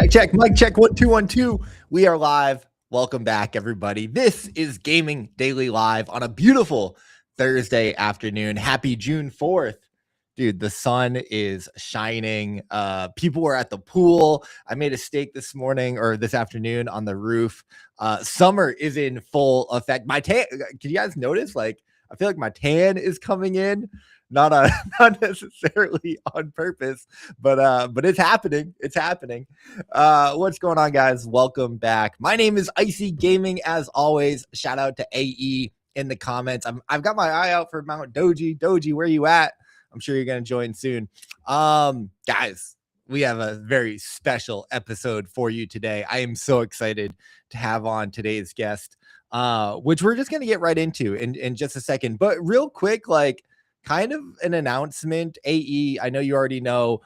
Check. Mic check. 1 2 1 2. We are live. Welcome back, everybody. This is Gaming Daily Live on a beautiful Thursday afternoon. Happy June 4th. Dude, the sun is shining. People were at the pool. I made a steak this morning or this afternoon on the roof. Summer is in full effect. My tan, can you guys notice? Like, I feel like my tan is coming in. Not necessarily on purpose, but it's happening. It's happening. What's going on, guys? Welcome back. My name is Icy Gaming, as always. Shout out to AE in the comments. I've got my eye out for Mount Doji. Doji, where you at? I'm sure you're gonna join soon. Guys, we have a very special episode for you today. I am so excited to have on today's guest, which we're just gonna get right into in just a second. But real quick, like, kind of an announcement. AE, I know you already know,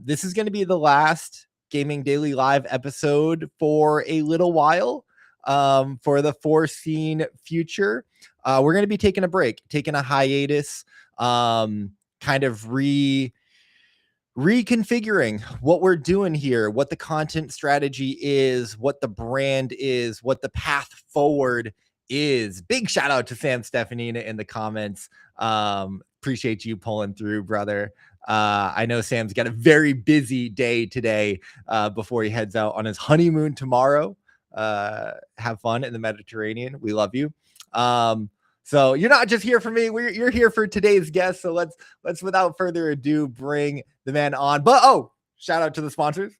this is going to be the last Gaming Daily Live episode for a little while, for the foreseen future. We're going to be taking a break, taking a hiatus, kind of reconfiguring what we're doing here, what the content strategy is, what the brand is, what the path forward is. Big shout out to Sam Stefanina in the comments. Appreciate you pulling through, brother. I know Sam's got a very busy day today before he heads out on his honeymoon tomorrow. Have fun in the Mediterranean. We love you. So you're not just here for me, you're here for today's guest. So let's without further ado bring the man on. But shout out to the sponsors.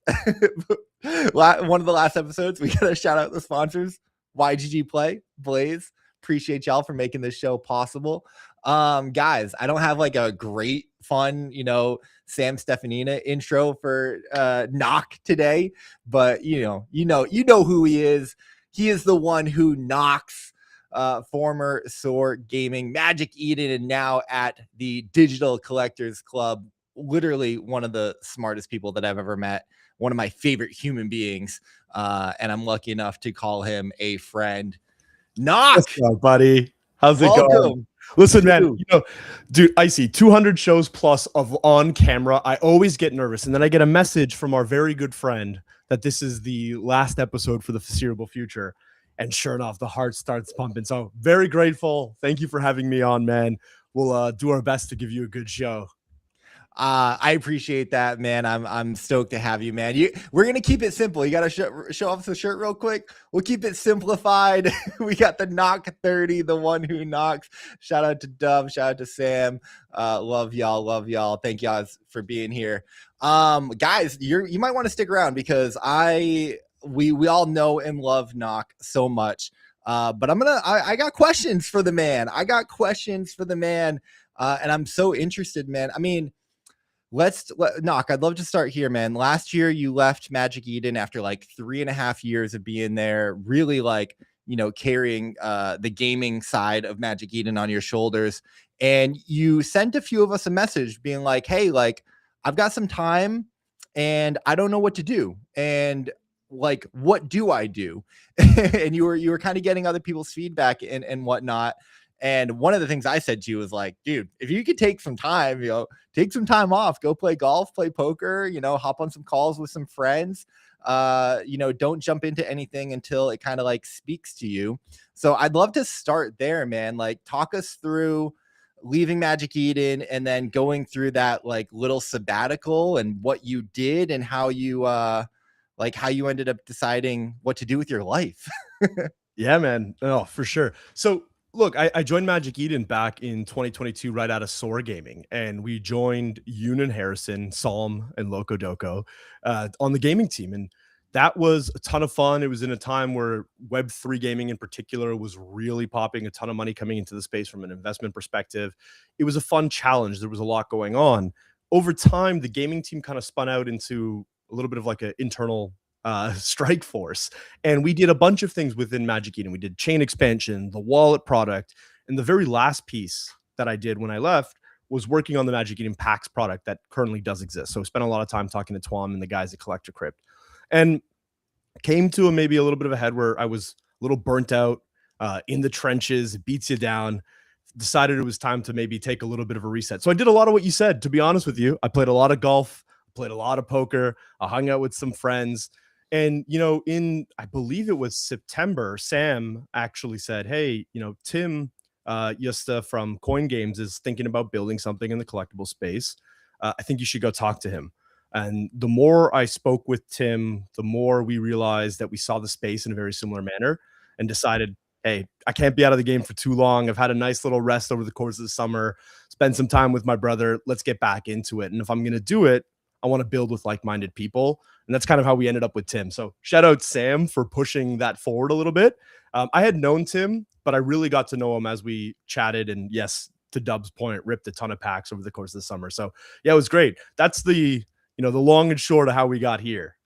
One of the last episodes, we gotta shout out the sponsors. YGG Play, Blaze, appreciate y'all for making this show possible. Guys, I don't have like a great fun, Sam Stefanina intro for Knock today, but you know who he is. He is the one who knocks former SOAR Gaming, Magic Eden, and now at the Digital Collectors Club. Literally one of the smartest people that I've ever met. One of my favorite human beings. And I'm lucky enough to call him a friend. Knock! What's up, buddy? How's it going? Listen, man, dude, Icy, 200 shows plus of on camera. I always get nervous. And then I get a message from our very good friend that this is the last episode for the foreseeable future. And sure enough, the heart starts pumping. So very grateful. Thank you for having me on, man. We'll do our best to give you a good show. I appreciate that, man. I'm stoked to have you, man. We're gonna keep it simple. You gotta show off the shirt real quick. We'll keep it simplified. We got the knock 30, the one who knocks. Shout out to Dub. Shout out to Sam. Love y'all. Love y'all. Thank y'all for being here. Guys, you might want to stick around because we all know and love Knock so much. But I got questions for the man. And I'm so interested, man. I mean, Knock, I'd love to start here, man. Last year you left Magic Eden after like 3.5 years of being there, really like, carrying the gaming side of Magic Eden on your shoulders. And you sent a few of us a message being like, hey, like, I've got some time and I don't know what to do. And like, what do I do? And you were kind of getting other people's feedback and whatnot. And one of the things I said to you was like, dude, if you could take some time, take some time off, go play golf, play poker, hop on some calls with some friends, don't jump into anything until it kind of like speaks to you. So I'd love to start there, man. Like, talk us through leaving Magic Eden and then going through that like little sabbatical and what you did and how you ended up deciding what to do with your life. Yeah, man. Oh, for sure. So look, I joined Magic Eden back in 2022 right out of SOAR Gaming, and we joined Yoon and Harrison, Psalm, and Loco Doco on the gaming team. And that was a ton of fun. It was in a time where Web3 gaming in particular was really popping, a ton of money coming into the space from an investment perspective. It was a fun challenge. There was a lot going on. Over time, the gaming team kind of spun out into a little bit of like an internal strike force, and we did a bunch of things within Magic Eden. We did chain expansion, the wallet product, and the very last piece that I did when I left was working on the Magic Eden Packs product that currently does exist. So I spent a lot of time talking to Twom and the guys at Collector Crypt, and came to maybe a little bit of a head where I was a little burnt out in the trenches. It beats you down. Decided it was time to maybe take a little bit of a reset. So I did a lot of what you said, to be honest with you. I played a lot of golf, played a lot of poker. I hung out with some friends. And, I believe it was September, Sam actually said, hey, Tim Yusta from Coin Games is thinking about building something in the collectible space. I think you should go talk to him. And the more I spoke with Tim, the more we realized that we saw the space in a very similar manner and decided, hey, I can't be out of the game for too long. I've had a nice little rest over the course of the summer, spend some time with my brother. Let's get back into it. And if I'm going to do it, I want to build with like-minded people. And that's kind of how we ended up with Tim. So shout out Sam for pushing that forward a little bit. I had known Tim, but I really got to know him as we chatted. And yes, to Dub's point, ripped a ton of packs over the course of the summer. So yeah, it was great. That's the long and short of how we got here.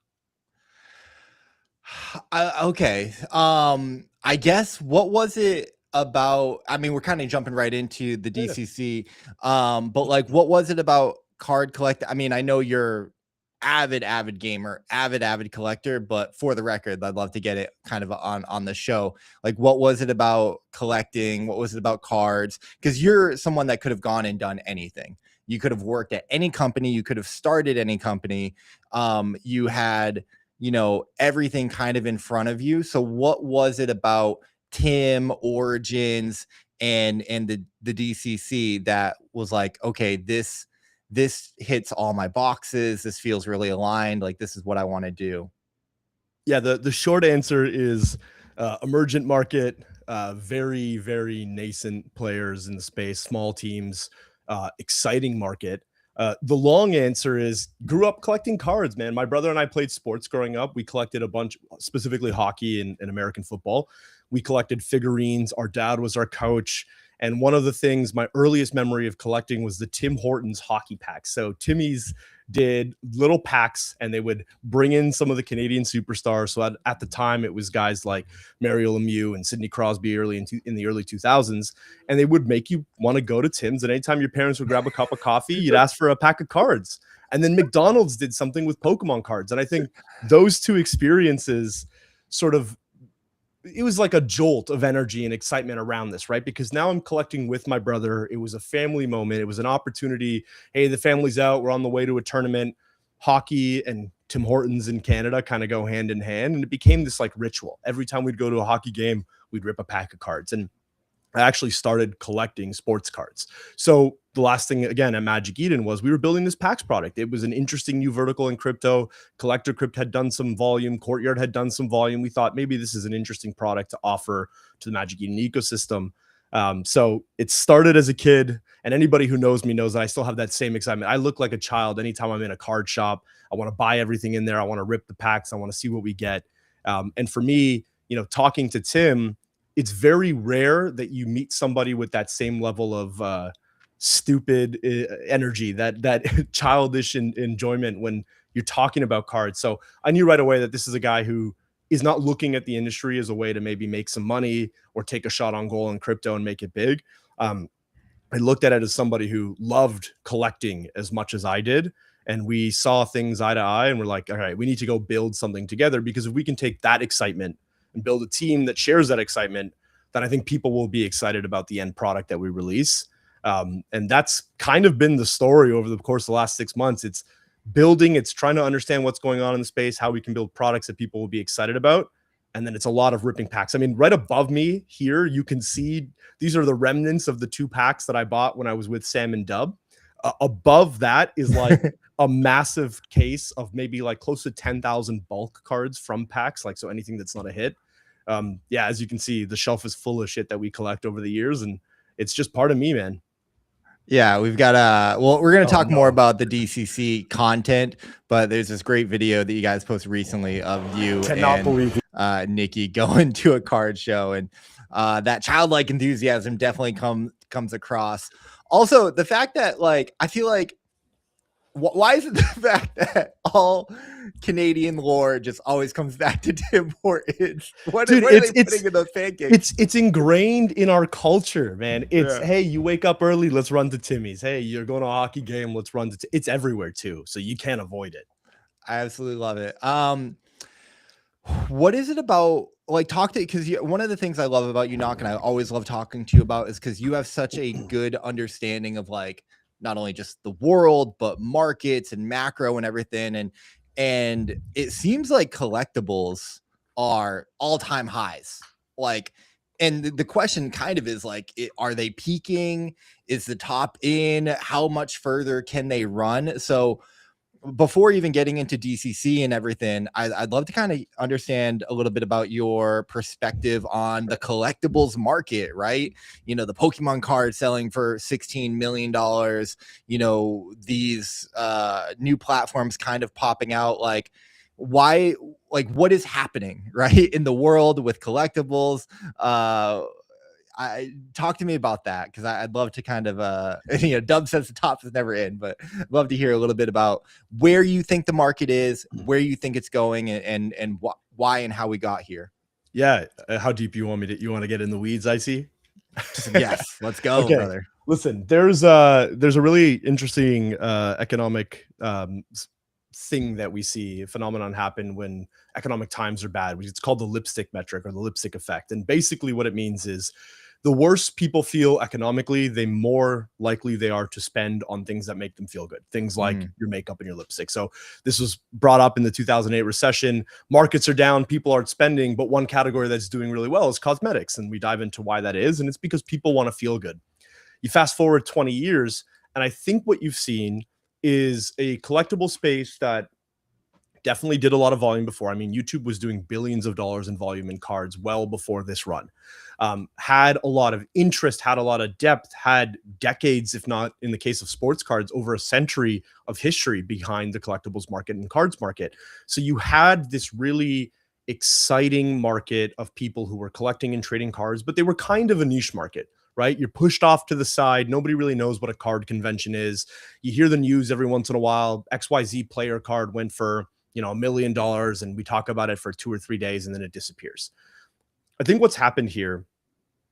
Okay. I guess what was it about? I mean, we're kind of jumping right into the DCC. But like, what was it about card collect? I mean, I know you're avid gamer, avid collector, but for the record, I'd love to get it kind of on the show. Like, what was it about collecting? What was it about cards? Because you're someone that could have gone and done anything. You could have worked at any company. You could have started any company. You had, everything kind of in front of you. So what was it about Tim, Origins, and the DCC that was like, okay, this hits all my boxes. This feels really aligned. Like, this is what I want to do. Yeah. The short answer is emergent market, very, very nascent players in the space, small teams, exciting market. The long answer is grew up collecting cards, man. My brother and I played sports growing up. We collected a bunch, specifically hockey and American football. We collected figurines. Our dad was our coach. And one of the things, my earliest memory of collecting was the Tim Hortons hockey packs. So Timmy's did little packs and they would bring in some of the Canadian superstars. So at the time, it was guys like Mario Lemieux and Sidney Crosby in the early 2000s. And they would make you want to go to Tim's. And anytime your parents would grab a cup of coffee, you'd ask for a pack of cards. And then McDonald's did something with Pokemon cards. And I think those two experiences sort of, it was like a jolt of energy and excitement around this, right? Because now I'm collecting with my brother. It was a family moment. It was an opportunity. Hey, the family's out. We're on the way to a tournament. Hockey and Tim Hortons in Canada kind of go hand in hand. And it became this like ritual. Every time we'd go to a hockey game, we'd rip a pack of cards. And I actually started collecting sports cards. So the last thing again at Magic Eden was we were building this PAX product. It was an interesting new vertical in crypto. Collector Crypt had done some volume. Courtyard had done some volume. We thought maybe this is an interesting product to offer to the Magic Eden ecosystem. So it started as a kid, and anybody who knows me knows that I still have that same excitement. I look like a child anytime I'm in a card shop. I want to buy everything in there. I want to rip the packs. I want to see what we get. And for me, talking to Tim, it's very rare that you meet somebody with that same level of stupid energy, that childish enjoyment when you're talking about cards. So I knew right away that this is a guy who is not looking at the industry as a way to maybe make some money or take a shot on goal in crypto and make it big. I looked at it as somebody who loved collecting as much as I did. And we saw things eye to eye and we're like, all right, we need to go build something together, because if we can take that excitement and build a team that shares that excitement, then I think people will be excited about the end product that we release. And that's kind of been the story over the course of the last 6 months. It's building, it's trying to understand what's going on in the space, how we can build products that people will be excited about. And then it's a lot of ripping packs. I mean, right above me here, you can see these are the remnants of the 2 packs that I bought when I was with Sam and Dub. Above that is like a massive case of maybe like close to 10,000 bulk cards from packs. Like, so anything that's not a hit. Yeah, as you can see, the shelf is full of shit that we collect over the years, and it's just part of me, man. Yeah, we've got well, we're going to talk more about the DCC content, but there's this great video that you guys posted recently of you and Nikki going to a card show, and that childlike enthusiasm definitely comes across. Also, the fact that, like, I feel like, why is it the fact that all Canadian lore just always comes back to Tim Hortons? What are they putting in those pancakes? It's ingrained in our culture, man. Hey, you wake up early, let's run to Timmy's. Hey, you're going to a hockey game, let's run to it's everywhere too, so you can't avoid it. I absolutely love it. What is it about, like, because one of the things I love about you, Knock, and I always love talking to you about, is because you have such a good understanding of, like, not only just the world, but markets and macro and everything. And it seems like collectibles are all-time highs. Like, and the question kind of is like, are they peaking? Is the top in? How much further can they run? So before even getting into DCC and everything, I'd love to kind of understand a little bit about your perspective on the collectibles market, right? The Pokemon card selling for $16 million, these new platforms kind of popping out. Like, why, like, what is happening, right, in the world with collectibles? Talk to me about that, because I'd love to kind of Dub says the top is never in, but I'd love to hear a little bit about where you think the market is, where you think it's going, and why and how we got here. Yeah, how deep you want to get in the weeds? I see. Yes, let's go, okay, brother. Listen, there's a really interesting economic thing that we see, a phenomenon happen when economic times are bad. It's called the lipstick metric, or the lipstick effect. And basically what it means is, the worse people feel economically, the more likely they are to spend on things that make them feel good. Things like your makeup and your lipstick. So this was brought up in the 2008 recession. Markets are down, people aren't spending, but one category that's doing really well is cosmetics. And we dive into why that is. And it's because people want to feel good. You fast forward 20 years, and I think what you've seen is a collectible space that definitely did a lot of volume before. I mean, YouTube was doing billions of dollars in volume in cards well before this run. Had a lot of interest, had a lot of depth, had decades, if not in the case of sports cards, over a century of history behind the collectibles market and cards market. So you had this really exciting market of people who were collecting and trading cards, but they were kind of a niche market, right? You're pushed off to the side. Nobody really knows what a card convention is. You hear the news every once in a while. XYZ player card went for, $1 million, and we talk about it for 2 or 3 days, and then it disappears. I think what's happened here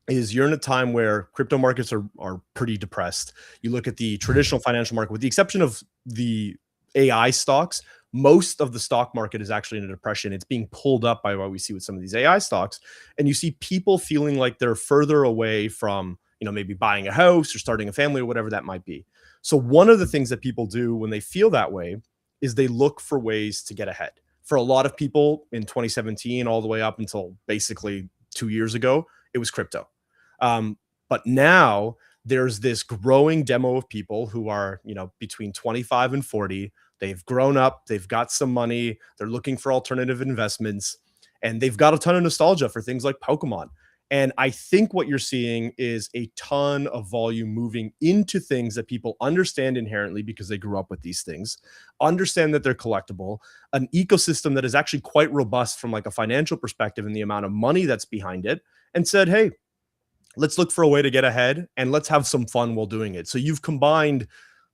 is you're in a time where crypto markets are pretty depressed. You look at the traditional financial market, with the exception of the AI stocks, most of the stock market is actually in a depression. It's being pulled up by what we see with some of these AI stocks. And you see people feeling like they're further away from, maybe buying a house or starting a family or whatever that might be. So one of the things that people do when they feel that way is they look for ways to get ahead. For a lot of people in 2017, all the way up until basically 2 years ago, it was crypto. But now there's this growing demo of people who are, between 25 and 40. They've grown up, they've got some money, they're looking for alternative investments, and they've got a ton of nostalgia for things like Pokemon. And I think what you're seeing is a ton of volume moving into things that people understand inherently because they grew up with these things, understand that they're collectible, an ecosystem that is actually quite robust from like a financial perspective and the amount of money that's behind it, and said, hey, let's look for a way to get ahead and let's have some fun while doing it. So you've combined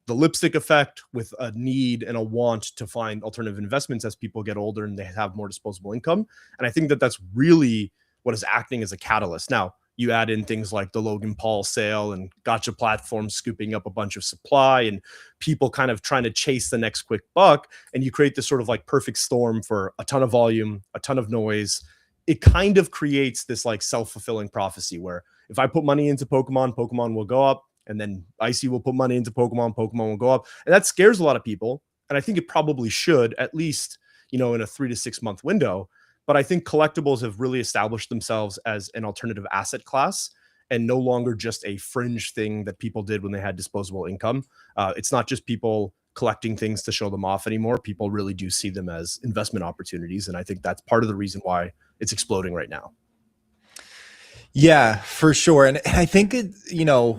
the lipstick effect with a need and a want to find alternative investments as people get older and they have more disposable income. And I think that that's really what is acting as a catalyst. Now, you add in things like the Logan Paul sale and gotcha platforms scooping up a bunch of supply and people kind of trying to chase the next quick buck. And you create this sort of like perfect storm for a ton of volume, a ton of noise. It kind of creates this like self-fulfilling prophecy where if I put money into Pokemon, Pokemon will go up. And then Icy will put money into Pokemon, Pokemon will go up. And that scares a lot of people. And I think it probably should, at least, in a 3 to 6 month window. But I think collectibles have really established themselves as an alternative asset class and no longer just a fringe thing that people did when they had disposable income. It's not just people collecting things to show them off anymore. People really do see them as investment opportunities. And I think that's part of the reason why it's exploding right now. Yeah, for sure. And I think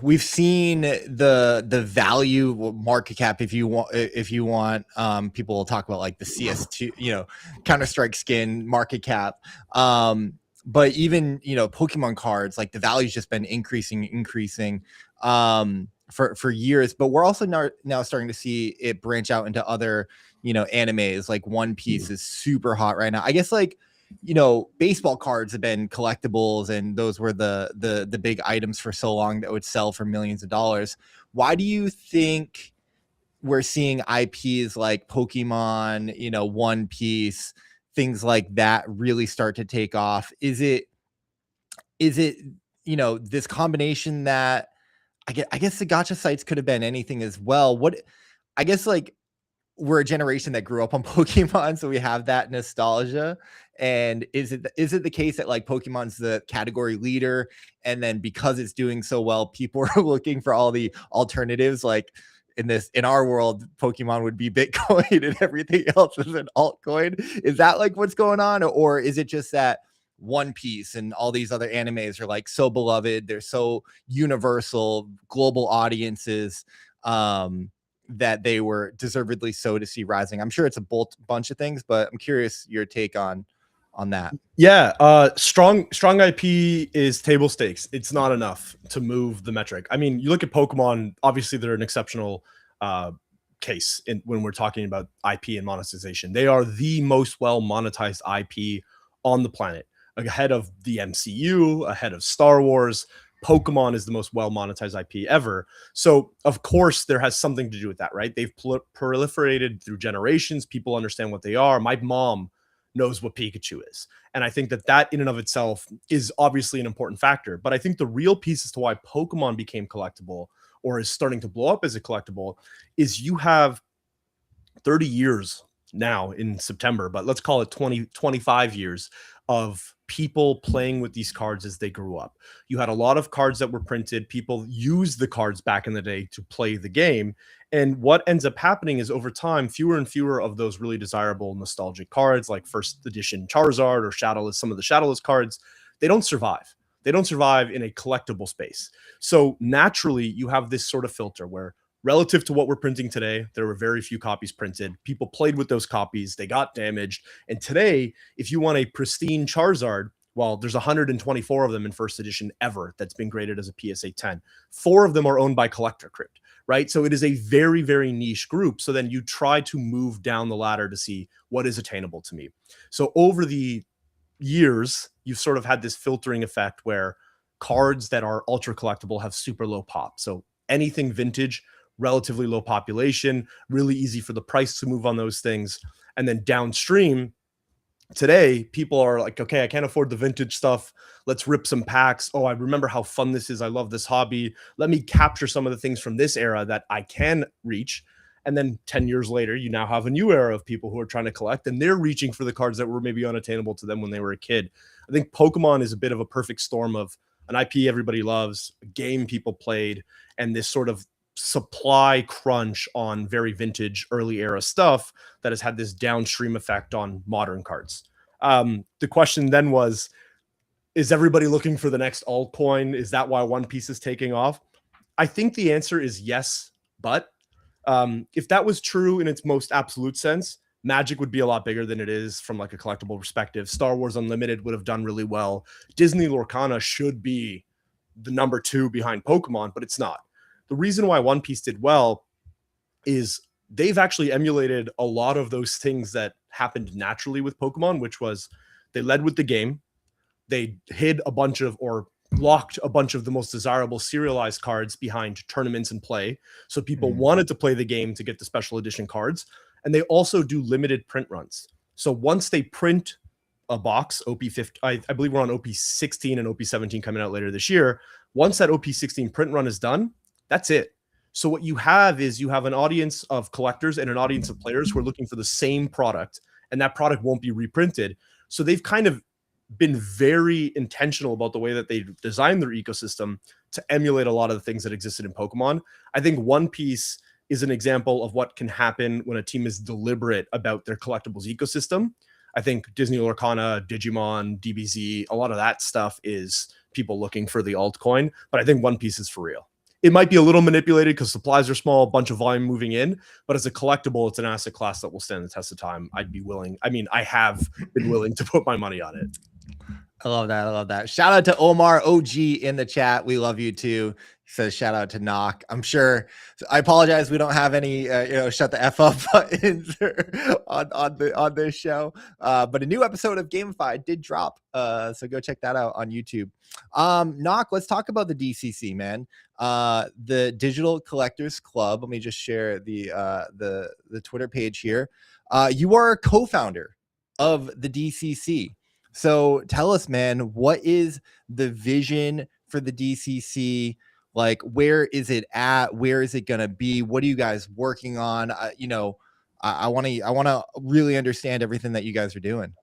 we've seen the value market cap, if you want, people will talk about like the CS2, Counter-Strike skin market cap. But even, Pokemon cards, like the value's just been increasing for years. But we're also now starting to see it branch out into other, animes. Like One Piece is super hot right now. I guess like, baseball cards have been collectibles and those were the big items for so long that would sell for millions of dollars. Why do you think we're seeing IPs like Pokemon, One Piece, things like that really start to take off? Is it this combination that I guess the gacha sites could have been anything as well. I guess like we're a generation that grew up on Pokemon, so we have that nostalgia. And is it the case that like Pokemon's the category leader, and then because it's doing so well, people are looking for all the alternatives? Like in our world, Pokemon would be Bitcoin and everything else is an altcoin. Is that like what's going on, or is it just that One Piece and all these other animes are like so beloved, they're so universal, global audiences, that they were deservedly so to see rising? I'm sure it's a bunch of things, but I'm curious your take on that. Yeah, strong IP is table stakes. It's not enough to move the metric. I mean, you look at Pokemon, obviously they're an exceptional case when we're talking about IP and monetization. They are the most well monetized IP on the planet, ahead of the MCU, ahead of Star Wars. Pokemon is the most well monetized IP ever. So of course there has something to do with that, right? They've proliferated through generations. People understand what they are. My mom knows what Pikachu is. And I think that in and of itself is obviously an important factor. But I think the real piece as to why Pokemon became collectible or is starting to blow up as a collectible is you have 30 years now in September, but let's call it 25 years of people playing with these cards as they grew up. You had a lot of cards that were printed. People used the cards back in the day to play the game. And what ends up happening is over time, fewer and fewer of those really desirable nostalgic cards like first edition Charizard or Shadowless, some of the Shadowless cards, they don't survive. They don't survive in a collectible space. So naturally, you have this sort of filter where relative to what we're printing today, there were very few copies printed. People played with those copies. They got damaged. And today, if you want a pristine Charizard, well, there's 124 of them in first edition ever that's been graded as a PSA 10. 4 of them are owned by Collector Crypt, right? So it is a very, very niche group. So then you try to move down the ladder to see what is attainable to me. So over the years, you've sort of had this filtering effect where cards that are ultra collectible have super low pop. So anything vintage, relatively low population, really easy for the price to move on those things. And then downstream, today, people are like, okay, I can't afford the vintage stuff. Let's rip some packs. Oh, I remember how fun this is. I love this hobby. Let me capture some of the things from this era that I can reach. And then 10 years later, you now have a new era of people who are trying to collect, and they're reaching for the cards that were maybe unattainable to them when they were a kid. I think Pokemon is a bit of a perfect storm of an IP everybody loves, a game people played, and this sort of supply crunch on very vintage early era stuff that has had this downstream effect on modern cards. The question then was, is everybody looking for the next altcoin? Is that why One Piece is taking off? I think the answer is yes, but if that was true in its most absolute sense, Magic would be a lot bigger than it is from like a collectible perspective. Star Wars Unlimited would have done really well. Disney Lorcana should be the number 2 behind Pokemon, but it's not. The reason why One Piece did well is they've actually emulated a lot of those things that happened naturally with Pokemon, which was they led with the game. They hid a bunch of, or locked a bunch of the most desirable serialized cards behind tournaments and play. So people wanted to play the game to get the special edition cards. And they also do limited print runs. So once they print a box, OP15, I believe we're on OP16 and OP17 coming out later this year. Once that OP16 print run is done, that's it. So what you have is you have an audience of collectors and an audience of players who are looking for the same product, and that product won't be reprinted. So they've kind of been very intentional about the way that they design their ecosystem to emulate a lot of the things that existed in Pokemon. I think One Piece is an example of what can happen when a team is deliberate about their collectibles ecosystem. I think Disney Lorcana, Digimon, DBZ, a lot of that stuff is people looking for the altcoin, but I think One Piece is for real. It might be a little manipulated because supplies are small, a bunch of volume moving in, but as a collectible, it's an asset class that will stand the test of time. I'd be willing. I mean, I have been willing to put my money on it. I love that. I love that. Shout out to Omar OG in the chat. We love you too. He says, shout out to Knock. I'm sure. I apologize. We don't have any, shut the F up buttons on this show. But a new episode of Gamified did drop. So go check that out on YouTube. Knock, let's talk about the DCC, man. The Digital Collectors Club. Let me just share the Twitter page here. You are a co-founder of the DCC. So tell us, man, what is the vision for the DCC? Like, where is it at? Where is it going to be? What are you guys working on? I want to really understand everything that you guys are doing.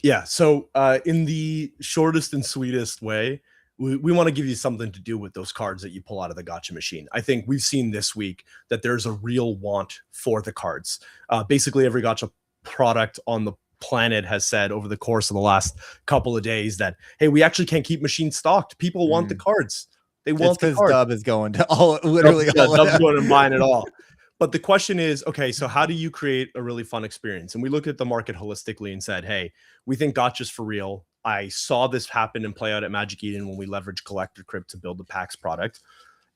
Yeah. So in the shortest and sweetest way, we want to give you something to do with those cards that you pull out of the gacha machine. I think we've seen this week that there's a real want for the cards. Basically, every gacha product on the planet has said over the course of the last couple of days that, hey, we actually can't keep machines stocked. People want the cards. They want the cards. Dub is going to literally all Dub's going to mine it all. But the question is, okay, so how do you create a really fun experience? And we looked at the market holistically and said, hey, we think gotcha's for real. I saw this happen and play out at Magic Eden when we leveraged Collector Crypt to build the PAX product.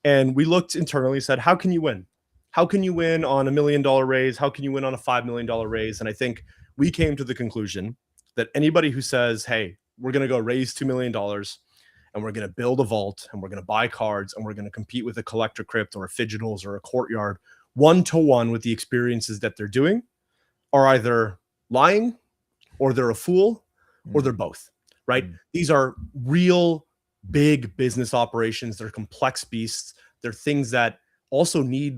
And we looked internally and said, how can you win? How can you win on $1 million raise? How can you win on a $5 million raise? And I think we came to the conclusion that anybody who says, hey, we're going to go raise $2 million and we're going to build a vault and we're going to buy cards and we're going to compete with a Collector Crypt or a Fidgetals or a Courtyard one-to-one with the experiences that they're doing, are either lying or they're a fool or they're both, right? These are real big business operations. They're complex beasts. They're things that also need,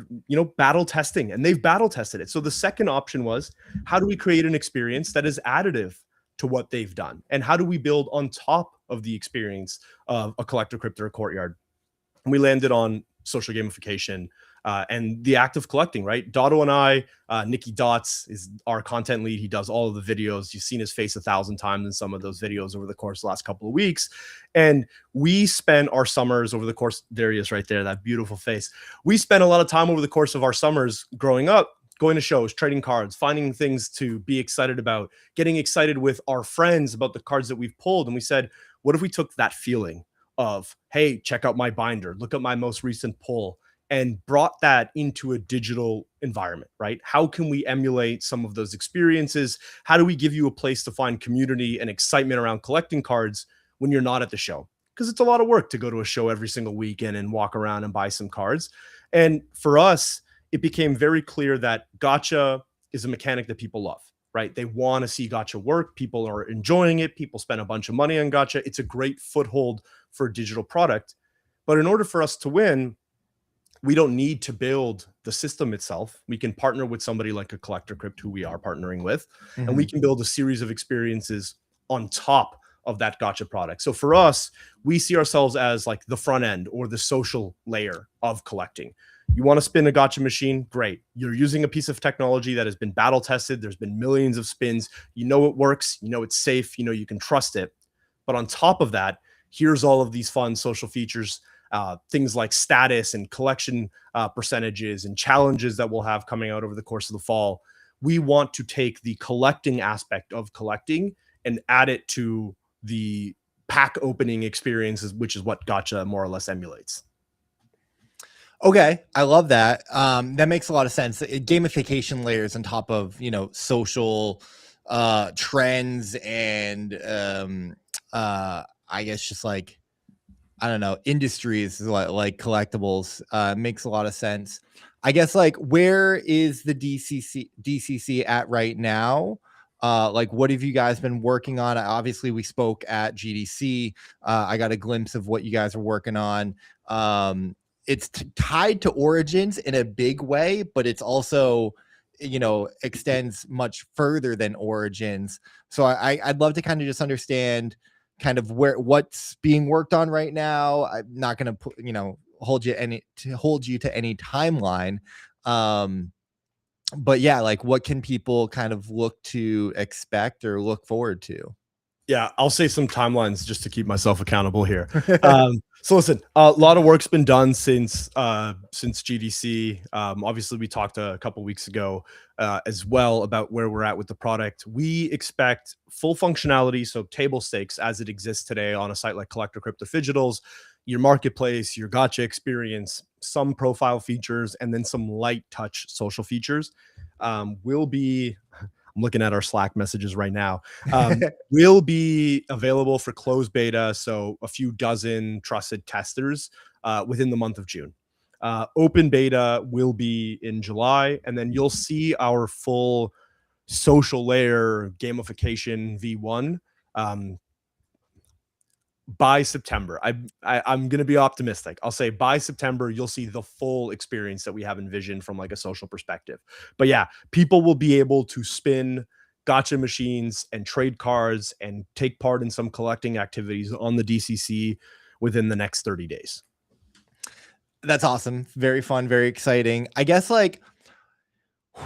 battle testing, and they've battle tested it. So the second option was, how do we create an experience that is additive to what they've done? And how do we build on top of the experience of a Collector Crypt or a Courtyard? And we landed on social gamification and the act of collecting, right? Dotto and I, Nikki Dots is our content lead. He does all of the videos. You've seen his face 1,000 times in some of those videos over the course of the last couple of weeks. And we spend our summers over the course, there he is right there, that beautiful face. We spend a lot of time over the course of our summers growing up, going to shows, trading cards, finding things to be excited about, getting excited with our friends about the cards that we've pulled. And we said, what if we took that feeling of, hey, check out my binder, look at my most recent pull, and brought that into a digital environment, right? How can we emulate some of those experiences? How do we give you a place to find community and excitement around collecting cards when you're not at the show? Because it's a lot of work to go to a show every single weekend and walk around and buy some cards. And for us, it became very clear that gacha is a mechanic that people love, right? They want to see gacha work. People are enjoying it. People spend a bunch of money on gacha. It's a great foothold for a digital product. But in order for us to win, we don't need to build the system itself. We can partner with somebody like a Collector Crypt, who we are partnering with, and we can build a series of experiences on top of that gotcha product. So for us, we see ourselves as like the front end or the social layer of collecting. You want to spin a gotcha machine? Great. You're using a piece of technology that has been battle tested. There's been millions of spins. You know it works. You know it's safe. You know you can trust it. But on top of that, here's all of these fun social features, things like status and collection percentages and challenges that we'll have coming out over the course of the fall. We want to take the collecting aspect of collecting and add it to the pack opening experiences, which is what gotcha more or less emulates. Okay, I love that. That makes a lot of sense. Gamification layers on top of, you know, social trends and I guess just like, I don't know, industries like collectibles makes a lot of sense. I guess, like, where is the DCC at right now? Like, what have you guys been working on? Obviously, we spoke at GDC. I got a glimpse of what you guys are working on. It's tied to Origins in a big way, but it's also, you know, extends much further than Origins. So I'd love to kind of just understand kind of what's being worked on right now. I'm not going to put, you know, hold you to any timeline. But yeah, like, what can people kind of look to expect or look forward to? Yeah, I'll say some timelines just to keep myself accountable here. So listen, a lot of work's been done since GDC. Obviously, we talked a couple weeks ago as well about where we're at with the product. We expect full functionality, so table stakes as it exists today on a site like Collector Crypto Digitals, your marketplace, your gotcha experience, some profile features, and then some light touch social features will be. I'm looking at our Slack messages right now. Will be available for closed beta, so a few dozen trusted testers within the month of June. Open beta will be in July, and then you'll see our full social layer gamification V1 by September. I'm going to be optimistic. I'll say by September, you'll see the full experience that we have envisioned from like a social perspective. But yeah, people will be able to spin gotcha machines and trade cards and take part in some collecting activities on the DCC within the next 30 days. That's awesome. Very fun, very exciting. I guess, like,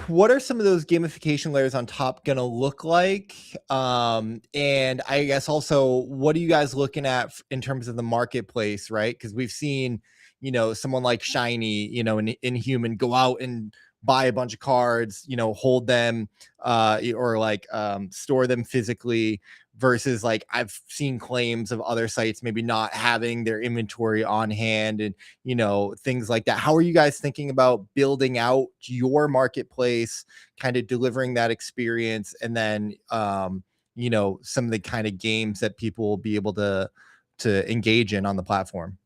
what are some of those gamification layers on top gonna look like? And I guess also, what are you guys looking at in terms of the marketplace, right? Because we've seen, you know, someone like Shiny, you know, in Inhuman go out and buy a bunch of cards, you know, hold them or like store them physically, versus like I've seen claims of other sites maybe not having their inventory on hand and, you know, things like that. How are you guys thinking about building out your marketplace, kind of delivering that experience, and then you know, some of the kind of games that people will be able to engage in on the platform?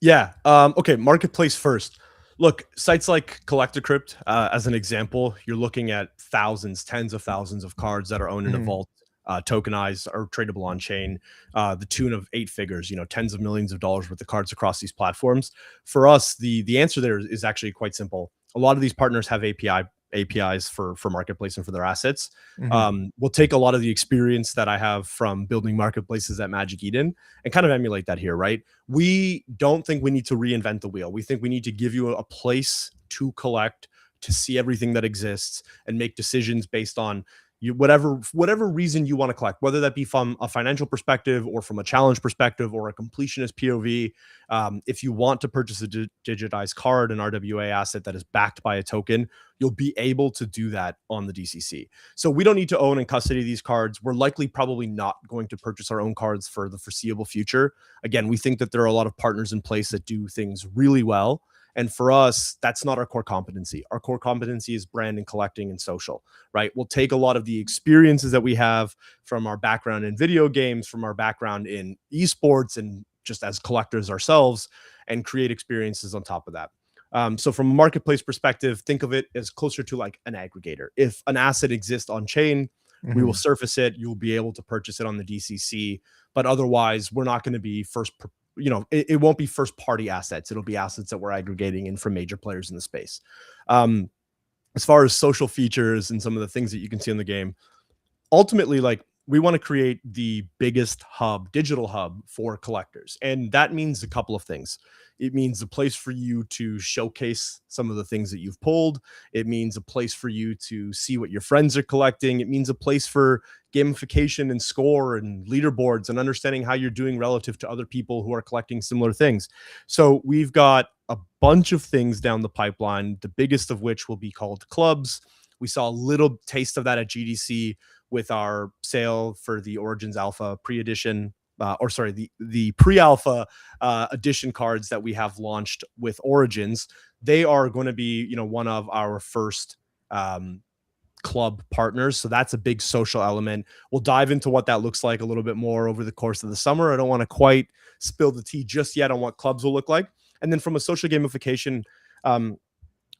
Yeah. Okay. Marketplace first. Look, sites like Collector Crypt, as an example, you're looking at thousands, tens of thousands of cards that are owned in a vault, tokenized or tradable on chain, the tune of 8 figures, you know, tens of millions of dollars worth of cards across these platforms. For us, the answer there is actually quite simple. A lot of these partners have APIs for marketplace and for their assets. We'll take a lot of the experience that I have from building marketplaces at Magic Eden and kind of emulate that here, right? We don't think we need to reinvent the wheel. We think we need to give you a place to collect, to see everything that exists and make decisions based on whatever reason you want to collect, whether that be from a financial perspective or from a challenge perspective or a completionist POV. If you want to purchase a digitized card, an RWA asset that is backed by a token, you'll be able to do that on the DCC. So we don't need to own and custody these cards. We're likely probably not going to purchase our own cards for the foreseeable future. Again, we think that there are a lot of partners in place that do things really well. And for us, that's not our core competency. Our core competency is brand and collecting and social, right? We'll take a lot of the experiences that we have from our background in video games, from our background in esports, and just as collectors ourselves, and create experiences on top of that. So from a marketplace perspective, think of it as closer to like an aggregator. If an asset exists on chain, we will surface it. You'll be able to purchase it on the DCC. But otherwise, we're not going to be it won't be first party assets. It'll be assets that we're aggregating in from major players in the space. As far as social features and some of the things that you can see in the game, ultimately, like, we want to create the biggest digital hub for collectors. And that means a couple of things. It means a place for you to showcase some of the things that you've pulled. It means a place for you to see what your friends are collecting. It means a place for gamification and score and leaderboards and understanding how you're doing relative to other people who are collecting similar things. So we've got a bunch of things down the pipeline, the biggest of which will be called clubs. We saw a little taste of that at GDC with our sale for the Origins Alpha pre-edition, the pre-alpha edition cards that we have launched with Origins. They are going to be, one of our first club partners. So that's a big social element. We'll dive into what that looks like a little bit more over the course of the summer. I don't want to quite spill the tea just yet on what clubs will look like. And then from a social gamification,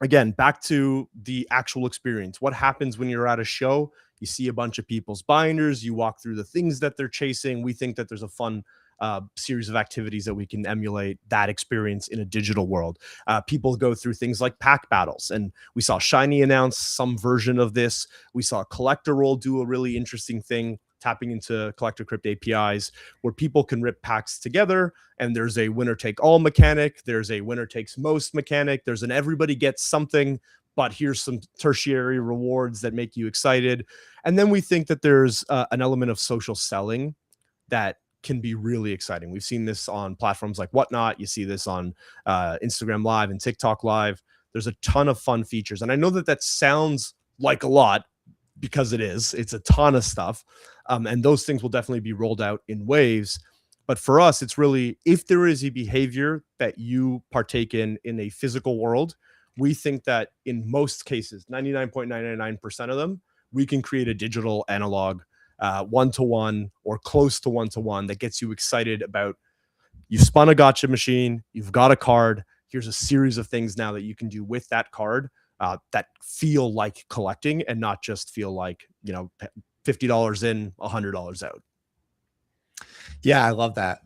again, back to the actual experience. What happens when you're at a show? You see a bunch of people's binders, you walk through the things that they're chasing. We think that there's a fun series of activities that we can emulate that experience in a digital world. People go through things like pack battles, and we saw Shiny announce some version of this. We saw Collector Roll do a really interesting thing, tapping into Collector Crypt APIs, where people can rip packs together, and there's a winner take all mechanic, there's a winner takes most mechanic, there's an everybody gets something, but here's some tertiary rewards that make you excited. And then we think that there's an element of social selling that can be really exciting. We've seen this on platforms like Whatnot. You see this on Instagram Live and TikTok Live. There's a ton of fun features. And I know that sounds like a lot, because it's a ton of stuff. And those things will definitely be rolled out in waves. But for us, it's really, if there is a behavior that you partake in a physical world, we think that in most cases, 99.999% of them, we can create a digital analog one-to-one or close to one-to-one that gets you excited about, you spun a gotcha machine, you've got a card, here's a series of things now that you can do with that card that feel like collecting and not just feel like, $50 in, $100 out. Yeah, I love that.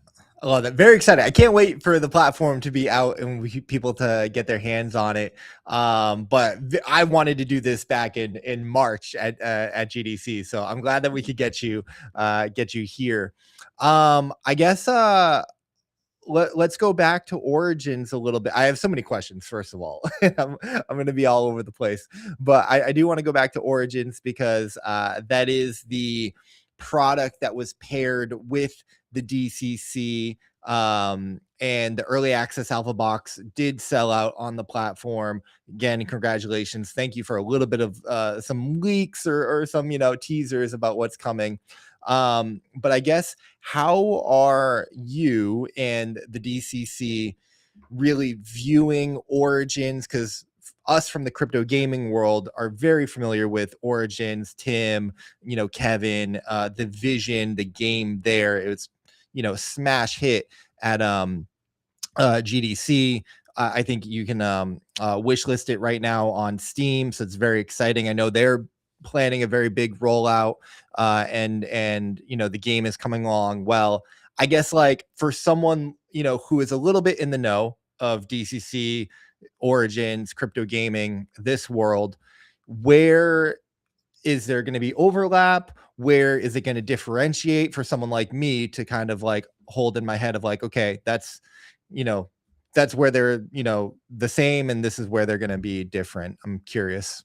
I love that. Very excited. I can't wait for the platform to be out and people to get their hands on it. But I wanted to do this back in March at GDC, so I'm glad that we could get you here. I guess let's go back to Origins a little bit. I have so many questions. First of all, I'm going to be all over the place, but I do want to go back to Origins because that is the product that was paired with the DCC, and the early access alpha box did sell out on the platform. Again, congratulations. Thank you for a little bit of some leaks or some teasers about what's coming. But I guess, how are you and the DCC really viewing Origins? Because us from the crypto gaming world are very familiar with Origins. Tim, Kevin, the vision, the game there, it was smash hit at GDC. I think you can wish list it right now on Steam, so it's very exciting. I know they're planning a very big rollout, and the game is coming along well. I guess, like, for someone who is a little bit in the know of DCC, Origins, crypto gaming, this world, where is there going to be overlap? Where is it going to differentiate for someone like me to kind of like hold in my head of like, okay, that's where they're the same, and this is where they're going to be different? I'm curious.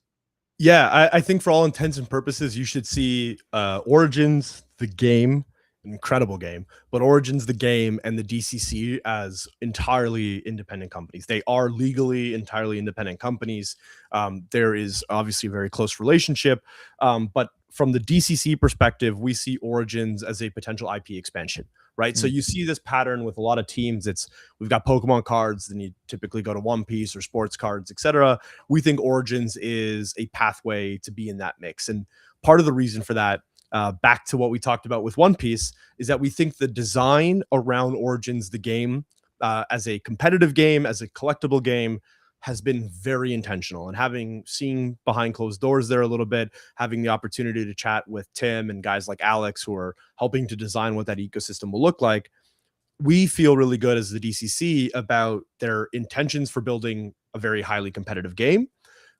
Yeah, I think for all intents and purposes, you should see Origins, the game, incredible game, but Origins, the game, and the DCC as entirely independent companies. They are legally entirely independent companies. There is obviously a very close relationship, but from the DCC perspective, we see Origins as a potential IP expansion, right? So you see this pattern with a lot of teams. We've got Pokemon cards, then you typically go to One Piece or sports cards, etc. We think Origins is a pathway to be in that mix. And part of the reason for that, back to what we talked about with One Piece, is that we think the design around Origins, the game, as a competitive game, as a collectible game, has been very intentional. And having seen behind closed doors there a little bit, having the opportunity to chat with Tim and guys like Alex who are helping to design what that ecosystem will look like, we feel really good as the DCC about their intentions for building a very highly competitive game,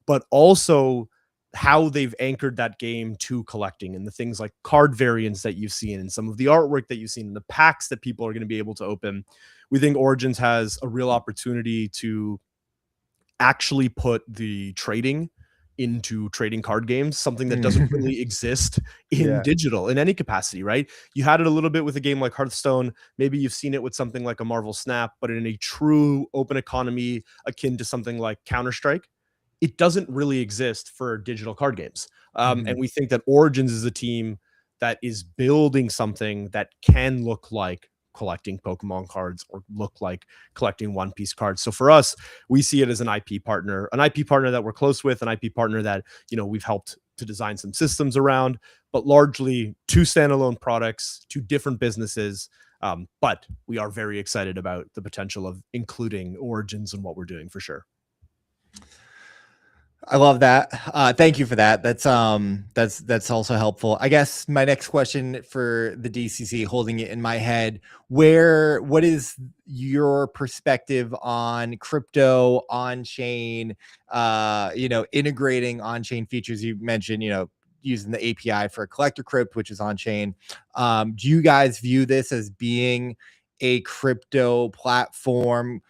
but also how they've anchored that game to collecting, and the things like card variants that you've seen and some of the artwork that you've seen and the packs that people are going to be able to open. We think Origins has a real opportunity to actually put the trading into trading card games, something that doesn't really exist in digital in any capacity, right? You had it a little bit with a game like Hearthstone. Maybe you've seen it with something like a Marvel Snap, but in a true open economy akin to something like Counter-Strike, it doesn't really exist for digital card games. And we think that Origins is a team that is building something that can look like collecting Pokemon cards or look like collecting One Piece cards. So for us, we see it as an IP partner that we're close with, an IP partner that, we've helped to design some systems around, but largely two standalone products, two different businesses. But we are very excited about the potential of including Origins in what we're doing for sure. I love that. Thank you for that. That's also helpful. I guess my next question for the DCC, holding it in my head, what is your perspective on crypto on-chain, integrating on-chain features? You mentioned, using the API for Collector Crypt, which is on-chain. Do you guys view this as being a crypto platform,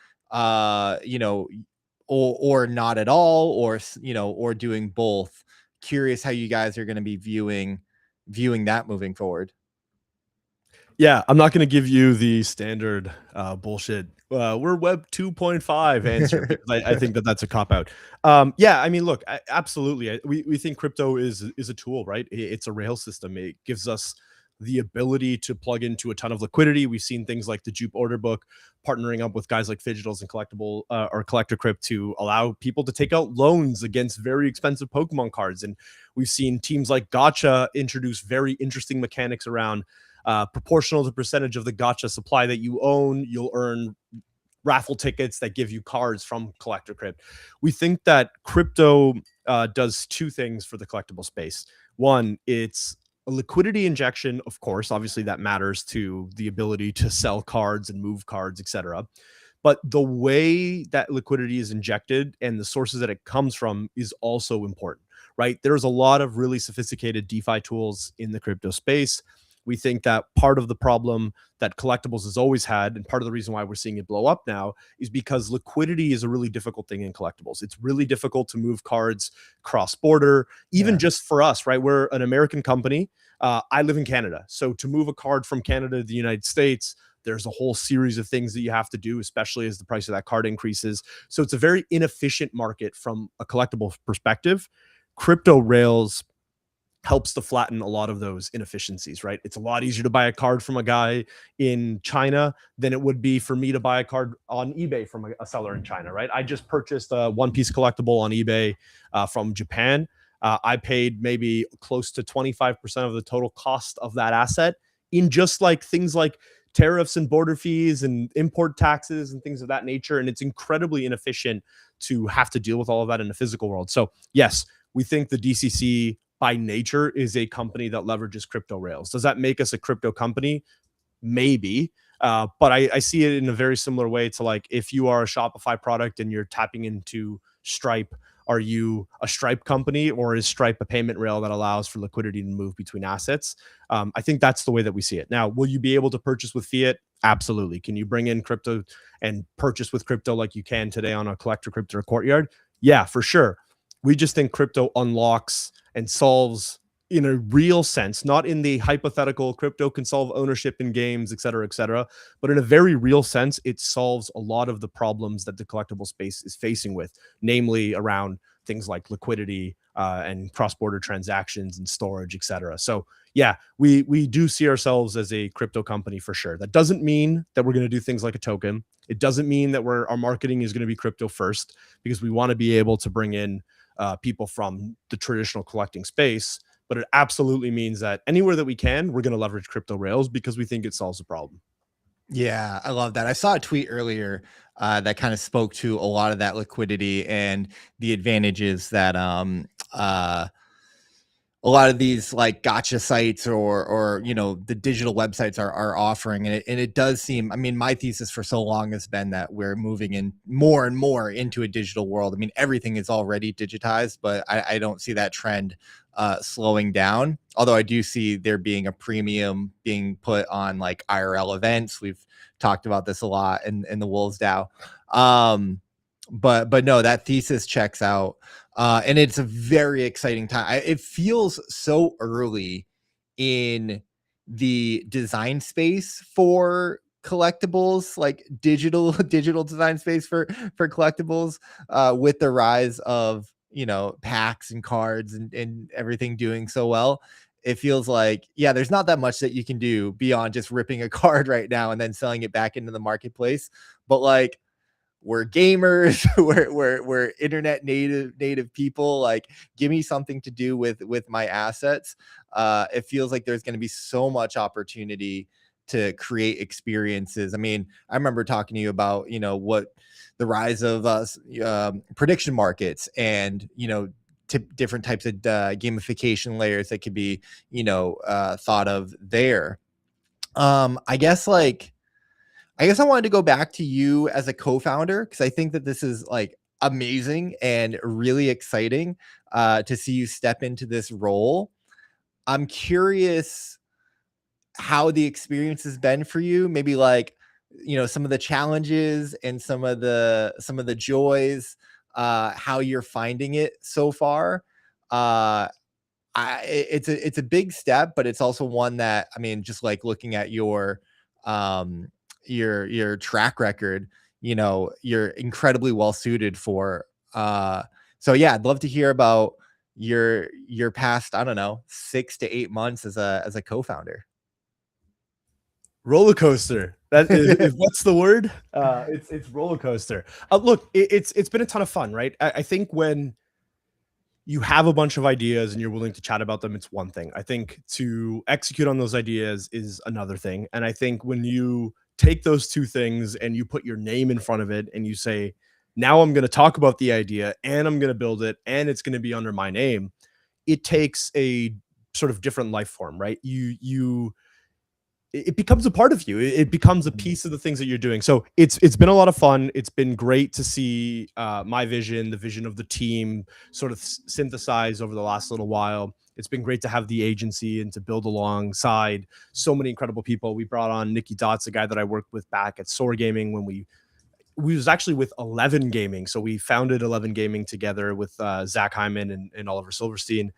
or not at all, or doing both? Curious how you guys are going to be viewing that moving forward. Yeah, I'm not going to give you the standard bullshit. We're Web 2.5 answer, because I think that's a cop out. Yeah, I mean, look, absolutely. We think crypto is a tool, right? It's a rail system. It gives us the ability to plug into a ton of liquidity. We've seen things like the Jupe order book partnering up with guys like Fidgetals and Collector Crypt to allow people to take out loans against very expensive Pokemon cards. And we've seen teams like Gacha introduce very interesting mechanics around proportional to percentage of the Gacha supply that you own. You'll earn raffle tickets that give you cards from Collector Crypt. We think that crypto does two things for the collectible space. One, it's a liquidity injection, of course. Obviously, that matters to the ability to sell cards and move cards, etc. But the way that liquidity is injected and the sources that it comes from is also important, right? There's a lot of really sophisticated DeFi tools in the crypto space. We think that part of the problem that collectibles has always had, and part of the reason why we're seeing it blow up now, is because liquidity is a really difficult thing in collectibles. It's really difficult to move cards cross-border, even just for us, right? We're an American company. I live in Canada. So to move a card from Canada to the United States, there's a whole series of things that you have to do, especially as the price of that card increases. So it's a very inefficient market from a collectible perspective. Crypto rails helps to flatten a lot of those inefficiencies, right? It's a lot easier to buy a card from a guy in China than it would be for me to buy a card on eBay from a seller in China, right? I just purchased a One Piece collectible on eBay from Japan. I paid maybe close to 25% of the total cost of that asset in just like things like tariffs and border fees and import taxes and things of that nature. And it's incredibly inefficient to have to deal with all of that in the physical world. So yes, we think the DCC by nature is a company that leverages crypto rails. Does that make us a crypto company? Maybe. But I see it in a very similar way to, like, if you are a Shopify product and you're tapping into Stripe, are you a Stripe company, or is Stripe a payment rail that allows for liquidity to move between assets? I think that's the way that we see it. Now, will you be able to purchase with fiat? Absolutely. Can you bring in crypto and purchase with crypto like you can today on a Collector Crypt or Courtyard? Yeah, for sure. We just think crypto unlocks and solves, in a real sense, not in the hypothetical crypto can solve ownership in games, et cetera, but in a very real sense, it solves a lot of the problems that the collectible space is facing with, namely around things like liquidity and cross-border transactions and storage, et cetera. So yeah, we do see ourselves as a crypto company for sure. That doesn't mean that we're going to do things like a token. It doesn't mean that our marketing is going to be crypto first, because we want to be able to bring in people from the traditional collecting space. But it absolutely means that anywhere that we can, we're going to leverage crypto rails because we think it solves a problem. Yeah, I love that. I saw a tweet earlier that kind of spoke to a lot of that liquidity and the advantages that a lot of these like gotcha sites or the digital websites are offering, and it does seem, I mean, my thesis for so long has been that we're moving in more and more into a digital world. I mean, everything is already digitized, but I don't see that trend slowing down, although I do see there being a premium being put on like IRL events. We've talked about this a lot in the Wolves DAO. But no, that thesis checks out. And it's a very exciting time. It feels so early in the design space for collectibles, like digital design space for collectibles, with the rise of packs and cards and everything doing so well. It feels like, yeah, there's not that much that you can do beyond just ripping a card right now and then selling it back into the marketplace. But like, we're gamers, we're internet native people. Like, give me something to do with my assets. It feels like there's going to be so much opportunity to create experiences. I mean, I remember talking to you about what the rise of prediction markets and different types of gamification layers that could be thought of there. I guess I wanted to go back to you as a co-founder, because I think that this is like amazing and really exciting to see you step into this role. I'm curious how the experience has been for you. Maybe like, some of the challenges and some of the joys, how you're finding it so far. It's a big step, but it's also one that, I mean, just like looking at um your track record, you're incredibly well suited for. So yeah, I'd love to hear about your past, I don't know, 6 to 8 months as a co-founder. Roller coaster. That is what's the word? It's roller coaster. Look, it's been a ton of fun, right? I think when you have a bunch of ideas and you're willing to chat about them, it's one thing. I think to execute on those ideas is another thing. And I think when you take those two things and you put your name in front of it and you say, now I'm going to talk about the idea and I'm going to build it and it's going to be under my name, it takes a sort of different life form, right? It becomes a part of you. It becomes a piece of the things that you're doing. So it's been a lot of fun. It's been great to see my vision, the vision of the team, sort of synthesize over the last little while. It's been great to have the agency and to build alongside so many incredible people. We brought on Nikki Dots, a guy that I worked with back at Soar Gaming when we was actually with 11 Gaming. So we founded 11 Gaming together with Zach Hyman and Oliver Silverstein.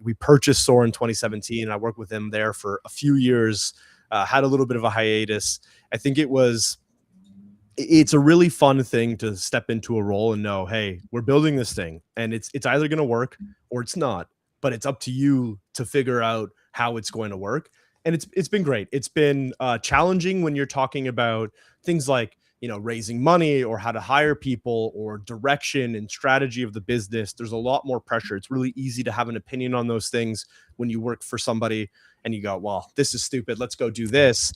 We purchased Soar in 2017. I worked with him there for a few years. Had a little bit of a hiatus. I think it's a really fun thing to step into a role and know, hey, we're building this thing and it's either going to work or it's not, but it's up to you to figure out how it's going to work. And it's been great. It's been challenging when you're talking about things like, raising money or how to hire people or direction and strategy of the business. There's a lot more pressure. It's really easy to have an opinion on those things when you work for somebody and you go, well, this is stupid, let's go do this.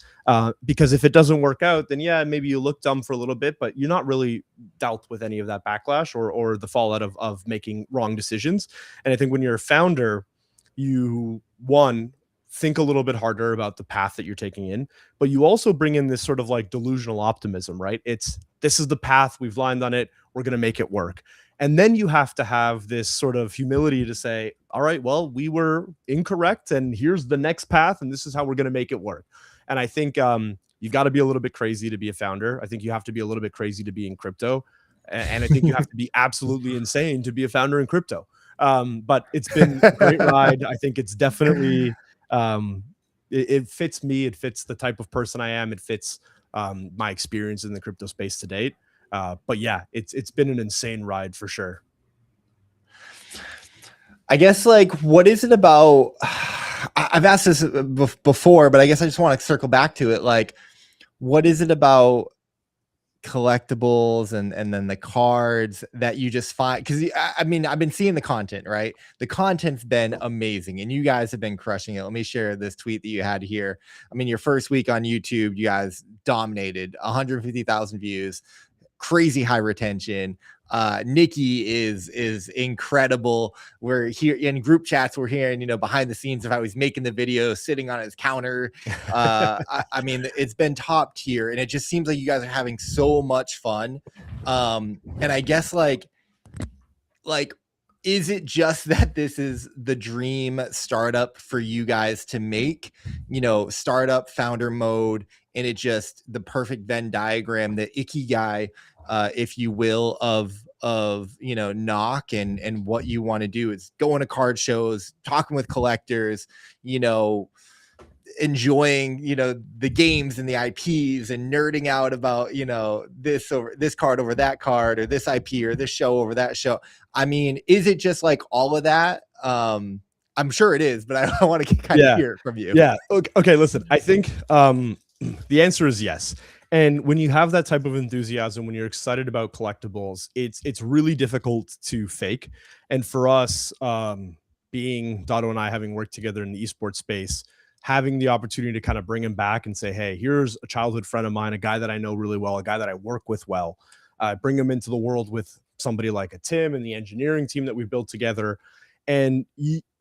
Because if it doesn't work out, then yeah, maybe you look dumb for a little bit, but you're not really dealt with any of that backlash or the fallout of making wrong decisions. And I think when you're a founder, you, one, think a little bit harder about the path that you're taking in, but you also bring in this sort of like delusional optimism, right? This is the path, we've lined on it, we're going to make it work. And then you have to have this sort of humility to say, all right, well, we were incorrect and here's the next path and this is how we're going to make it work. And I think you got to be a little bit crazy to be a founder. I think you have to be a little bit crazy to be in crypto. And I think you have to be absolutely insane to be a founder in crypto. But it's been a great ride. I think it's definitely, it fits me. It fits the type of person I am. It fits my experience in the crypto space to date. But yeah, it's been an insane ride for sure. I guess, like, what is it about? I've asked this before, but I guess I just want to circle back to it. Like, what is it about collectibles and then the cards that you just find? Because I mean, I've been seeing the content, right? The content's been amazing and you guys have been crushing it. Let me share this tweet that you had here. I mean, your first week on YouTube, you guys dominated, 150,000 views. crazy high retention. Nikki is incredible. We're here in group chats. We're hearing, behind the scenes of how he's making the video, sitting on his counter. I mean, it's been top tier, and it just seems like you guys are having so much fun. And I guess like, is it just that this is the dream startup for you guys to make, startup founder mode, and it just the perfect Venn diagram, the ikigai, if you will, of Nock and what you want to do is going to card shows, talking with collectors, enjoying the games and the IPs, and nerding out about this over this card over that card, or this IP or this show over that show. I mean, is it just like all of that? I'm sure it is, but I want to kind of hear it from you. Yeah. Okay. Listen, I think the answer is yes. And when you have that type of enthusiasm, when you're excited about collectibles, it's really difficult to fake. And for us, being Dotto and I having worked together in the esports space, having the opportunity to kind of bring him back and say, hey, here's a childhood friend of mine, a guy that I know really well, a guy that I work with well, bring him into the world with somebody like a Tim and the engineering team that we've built together. And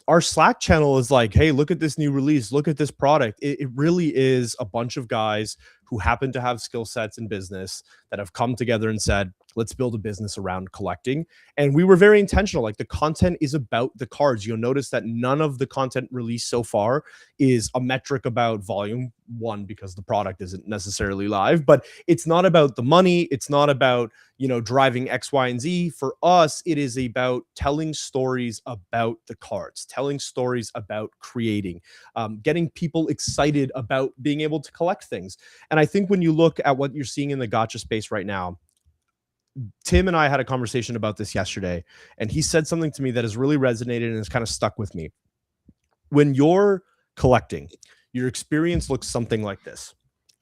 our Slack channel is like, hey, look at this new release, look at this product. It really is a bunch of guys who happen to have skill sets in business that have come together and said, let's build a business around collecting. And we were very intentional. Like, the content is about the cards. You'll notice that none of the content released so far is a metric about volume. One, because the product isn't necessarily live, but it's not about the money. It's not about, driving X, Y, and Z. For us, it is about telling stories about the cards, telling stories about creating, getting people excited about being able to collect things. And I think when you look at what you're seeing in the gacha space right now, Tim and I had a conversation about this yesterday, and he said something to me that has really resonated and has kind of stuck with me. When you're collecting, your experience looks something like this.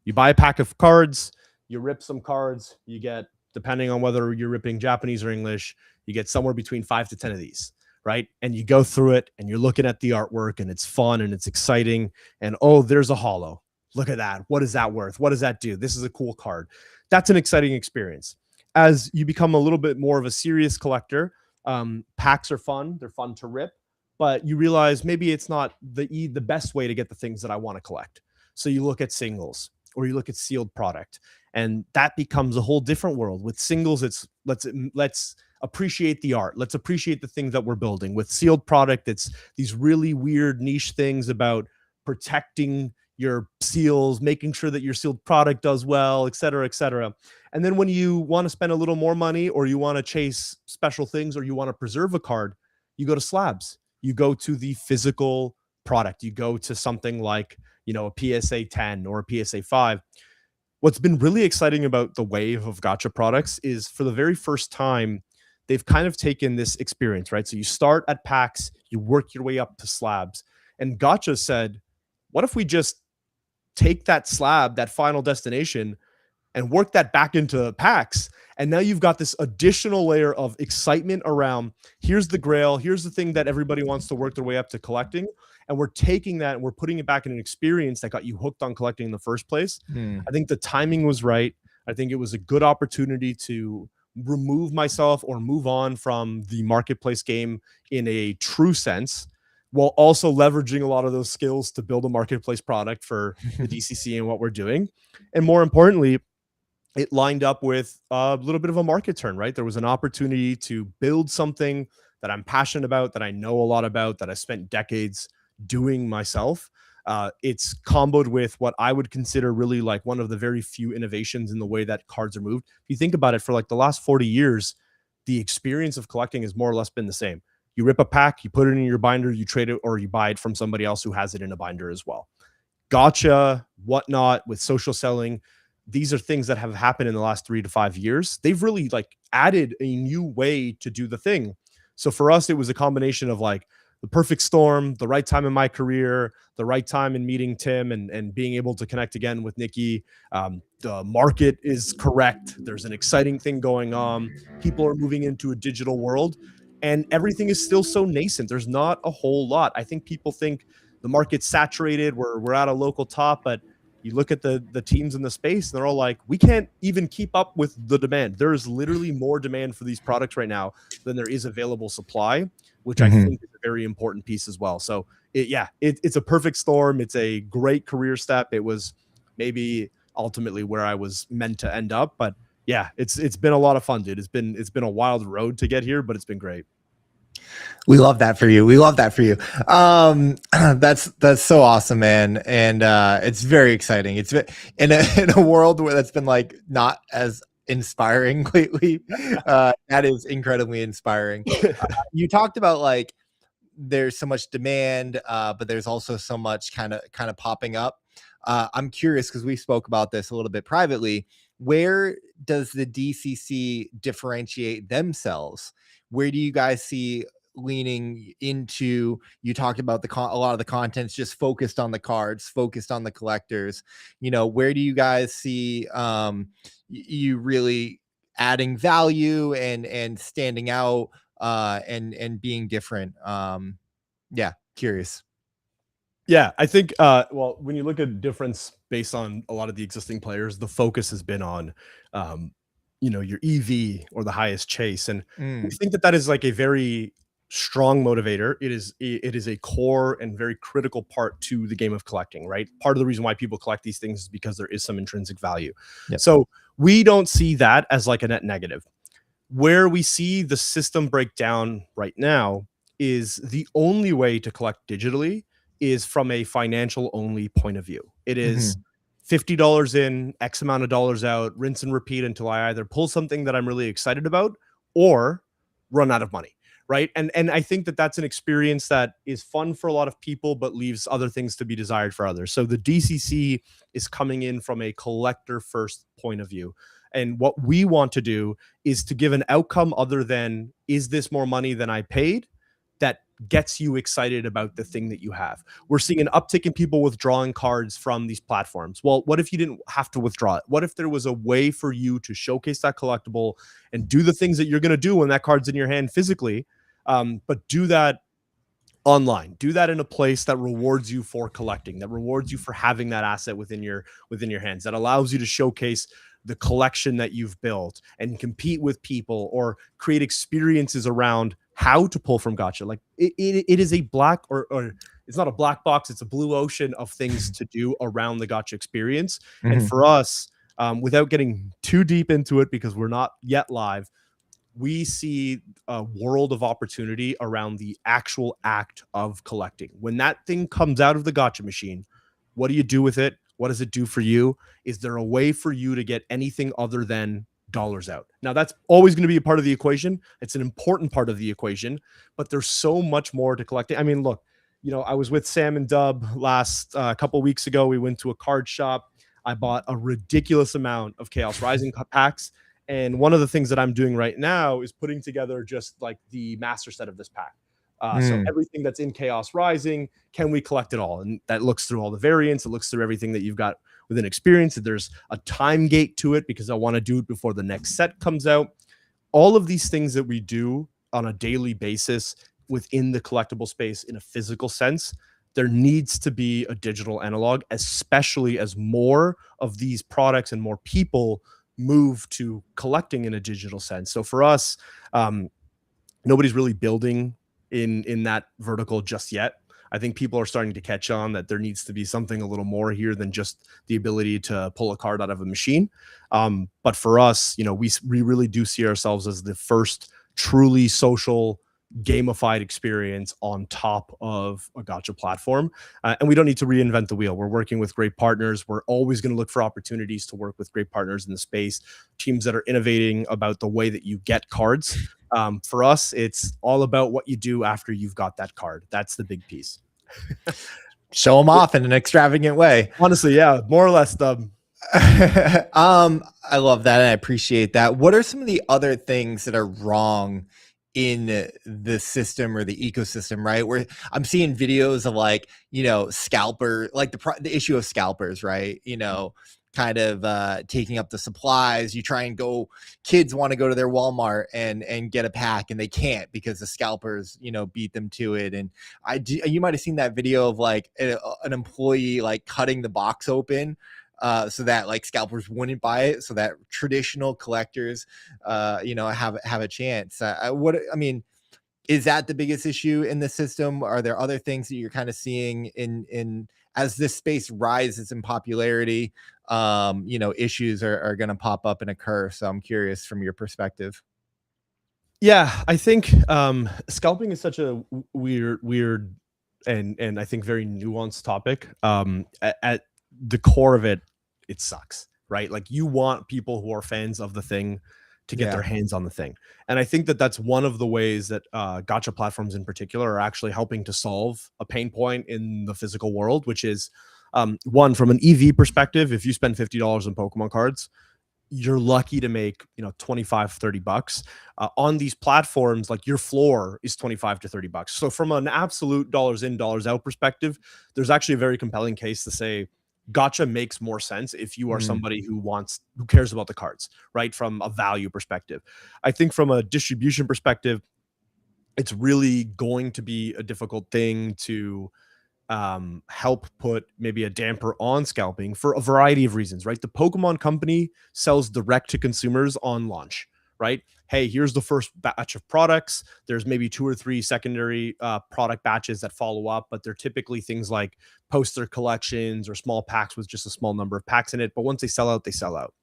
You buy a pack of cards, you rip some cards, you get, depending on whether you're ripping Japanese or English, you get somewhere between 5 to 10 of these, right? And you go through it and you're looking at the artwork, and it's fun and it's exciting. And oh, there's a holo. Look at that. What is that worth? What does that do? This is a cool card. That's an exciting experience. As you become a little bit more of a serious collector, packs are fun. They're fun to rip, but you realize maybe it's not the best way to get the things that I want to collect. So you look at singles, or you look at sealed product, and that becomes a whole different world. With singles, it's let's appreciate the art. Let's appreciate the things that we're building. With sealed product, it's these really weird niche things about protecting your seals, making sure that your sealed product does well, et cetera, et cetera. And then when you want to spend a little more money, or you want to chase special things, or you want to preserve a card, you go to slabs. You go to the physical product. You go to something like, a PSA 10 or a PSA 5. What's been really exciting about the wave of gacha products is, for the very first time, they've kind of taken this experience, right? So you start at packs, you work your way up to slabs. And gacha said, what if we just take that slab, that final destination, and work that back into packs? And now you've got this additional layer of excitement around, here's the grail, here's the thing that everybody wants to work their way up to collecting. And we're taking that and we're putting it back in an experience that got you hooked on collecting in the first place. I think the timing was right. I think it was a good opportunity to remove myself or move on from the marketplace game in a true sense, while also leveraging a lot of those skills to build a marketplace product for the DCC and what we're doing. And more importantly, it lined up with a little bit of a market turn, right? There was an opportunity to build something that I'm passionate about, that I know a lot about, that I spent decades doing myself. It's comboed with what I would consider really like one of the very few innovations in the way that cards are moved. If you think about it, for like the last 40 years, the experience of collecting has more or less been the same. You rip a pack, you put it in your binder, you trade it, or you buy it from somebody else who has it in a binder as well. Gacha, whatnot, with social selling, these are things that have happened in the last 3 to 5 years. They've really like added a new way to do the thing. So for us, it was a combination of like the perfect storm, the right time in my career, the right time in meeting Tim and being able to connect again with Nikki. The market is correct. There's an exciting thing going on. People are moving into a digital world, and everything is still so nascent. There's not a whole lot. I think people think the market's saturated. We're at a local top, but you look at the teams in the space, and they're all like, we can't even keep up with the demand. There is literally more demand for these products right now than there is available supply, which I think is a very important piece as well. So it's a perfect storm. It's a great career step. It was maybe ultimately where I was meant to end up, but yeah, it's been a lot of fun, dude. It's been a wild road to get here, but it's been great. We love that for you. We love that for you. That's so awesome, man. And it's very exciting. It's in a world where that's been like not as inspiring lately. That is incredibly inspiring. You talked about like there's so much demand, but there's also so much kind of popping up. I'm curious because we spoke about this a little bit privately. Where does the DCC differentiate themselves? Where do you guys see leaning into? You talked about a lot of the content's just focused on the cards, focused on the collectors. Where do you guys see you really adding value and standing out and being different? Curious. Yeah, I think well, when you look at difference based on a lot of the existing players, the focus has been on your EV or the highest chase. And we think that is like a very strong motivator. It is a core and very critical part to the game of collecting, right? Part of the reason why people collect these things is because there is some intrinsic value. Yep. So we don't see that as like a net negative. Where we see the system break down right now is the only way to collect digitally is from a financial only point of view. It is $50 in, X amount of dollars out, rinse and repeat until I either pull something that I'm really excited about or run out of money, right? And I think that that's an experience that is fun for a lot of people, but leaves other things to be desired for others. So the DCC is coming in from a collector first point of view. And what we want to do is to give an outcome other than, is this more money than I paid? That gets you excited about the thing that you have. We're seeing an uptick in people withdrawing cards from these platforms. Well, what if you didn't have to withdraw it? What if there was a way for you to showcase that collectible and do the things that you're going to do when that card's in your hand physically, but do that online? Do that in a place that rewards you for collecting, that rewards you for having that asset within your hands, that allows you to showcase the collection that you've built and compete with people or create experiences around how to pull from gacha. Like it is a black or it's not a black box, it's a blue ocean of things to do around the gacha experience. And for us, without getting too deep into it because we're not yet live, we see a world of opportunity around the actual act of collecting. When that thing comes out of the gacha machine, what do you do with it? What does it do for you? Is there a way for you to get anything other than dollars out? Now, that's always going to be a part of the equation. It's an important part of the equation, but there's so much more to collecting. I mean, look, I was with Sam and Dub last couple weeks ago. We went to a card shop. I bought a ridiculous amount of Chaos Rising packs. And one of the things that I'm doing right now is putting together just like the master set of this pack. So everything that's in Chaos Rising, can we collect it all? And that looks through all the variants. It looks through everything that you've got within experience. There's a time gate to it because I want to do it before the next set comes out. All of these things that we do on a daily basis within the collectible space in a physical sense, there needs to be a digital analog, especially as more of these products and more people move to collecting in a digital sense. So for us, nobody's really building in that vertical just yet. I think people are starting to catch on that there needs to be something a little more here than just the ability to pull a card out of a machine. But for us, we really do see ourselves as the first truly social gamified experience on top of a gacha platform. And we don't need to reinvent the wheel. We're working with great partners. We're always going to look for opportunities to work with great partners in the space, teams that are innovating about the way that you get cards. For us, it's all about what you do after you've got that card. That's the big piece. Show them off in an extravagant way. Honestly, yeah, more or less. I love that. And I appreciate that. What are some of the other things that are wrong in the system or the ecosystem, right? Where I'm seeing videos of like, scalper, like the issue of scalpers, right? kind of taking up the supplies. You try and go, kids want to go to their Walmart and get a pack, and they can't because the scalpers, beat them to it. And you might have seen that video of like an employee like cutting the box open so that like scalpers wouldn't buy it, so that traditional collectors, have a chance. Is that the biggest issue in the system? Are there other things that you're kind of seeing in as this space rises in popularity? Issues are going to pop up and occur. So I'm curious from your perspective. Yeah, I think scalping is such a weird and I think very nuanced topic. At the core of it, it sucks, right? Like you want people who are fans of the thing to get their hands on the thing. And I think that that's one of the ways that gacha platforms in particular are actually helping to solve a pain point in the physical world, which is one, from an EV perspective, if you spend $50 on Pokemon cards, you're lucky to make 25 $30 on these platforms. Like your floor is 25 to $30. So from an absolute dollars in dollars out perspective, there's actually a very compelling case to say gacha makes more sense if you are somebody who cares about the cards, right? From a value perspective. I think from a distribution perspective, it's really going to be a difficult thing to help put maybe a damper on scalping for a variety of reasons, right? The Pokemon company sells direct to consumers on launch, right? Hey, here's the first batch of products. There's maybe 2 or 3 secondary product batches that follow up, but they're typically things like poster collections or small packs with just a small number of packs in it. But once they sell out, they sell out.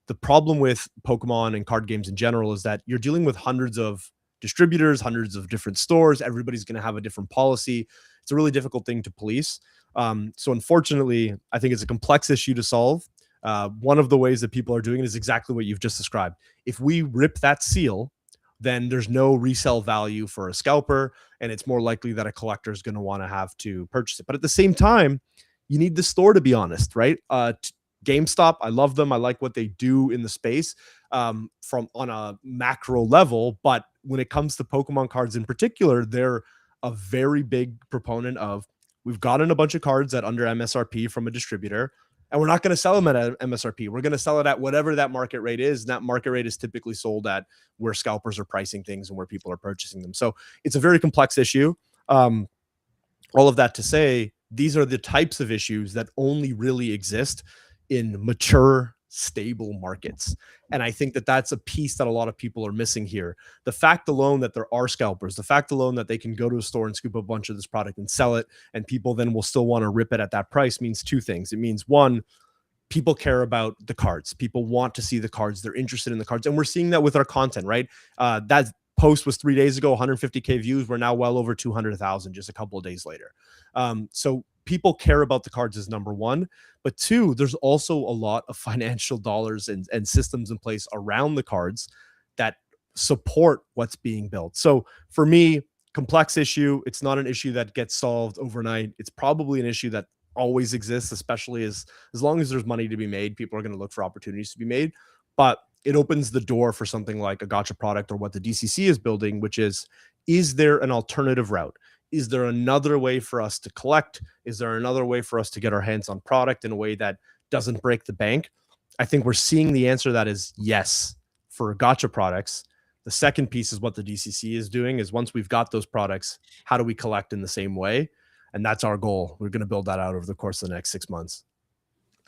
The problem with Pokemon and card games in general is that you're dealing with hundreds of distributors, hundreds of different stores. Everybody's going to have a different policy. It's a really difficult thing to police. So unfortunately, I think it's a complex issue to solve. One of the ways that people are doing it is exactly what you've just described. If we rip that seal, then there's no resale value for a scalper, and it's more likely that a collector is going to want to have to purchase it. But at the same time, you need the store to be honest, right? GameStop, I love them. I like what they do in the space from on a macro level. But when it comes to Pokemon cards in particular, they're a very big proponent of, we've gotten a bunch of cards at under MSRP from a distributor, and we're not going to sell them at MSRP. We're going to sell it at whatever that market rate is. And that market rate is typically sold at where scalpers are pricing things and where people are purchasing them. So it's a very complex issue. All of that to say, these are the types of issues that only really exist in mature, stable markets. And I think that that's a piece that a lot of people are missing here. The fact alone that there are scalpers, the fact alone that they can go to a store and scoop a bunch of this product and sell it, and people then will still want to rip it at that price, means 2 things. It means, one, people care about the cards. People want to see the cards. They're interested in the cards. And we're seeing that with our content, right? That post was 3 days ago, 150K views. We're now well over 200,000 just a couple of days later. So people care about the cards is number one. But 2, there's also a lot of financial dollars and systems in place around the cards that support what's being built. So for me, complex issue. It's not an issue that gets solved overnight. It's probably an issue that always exists, especially as long as there's money to be made, people are going to look for opportunities to be made. But it opens the door for something like a gacha product or what the DCC is building, which is there an alternative route? Is there another way for us to collect? Is there another way for us to get our hands on product in a way that doesn't break the bank? I think we're seeing the answer to that is yes for gacha products. The second piece is what the DCC is doing, is once we've got those products, how do we collect in the same way? And that's our goal. We're going to build that out over the course of the next 6 months.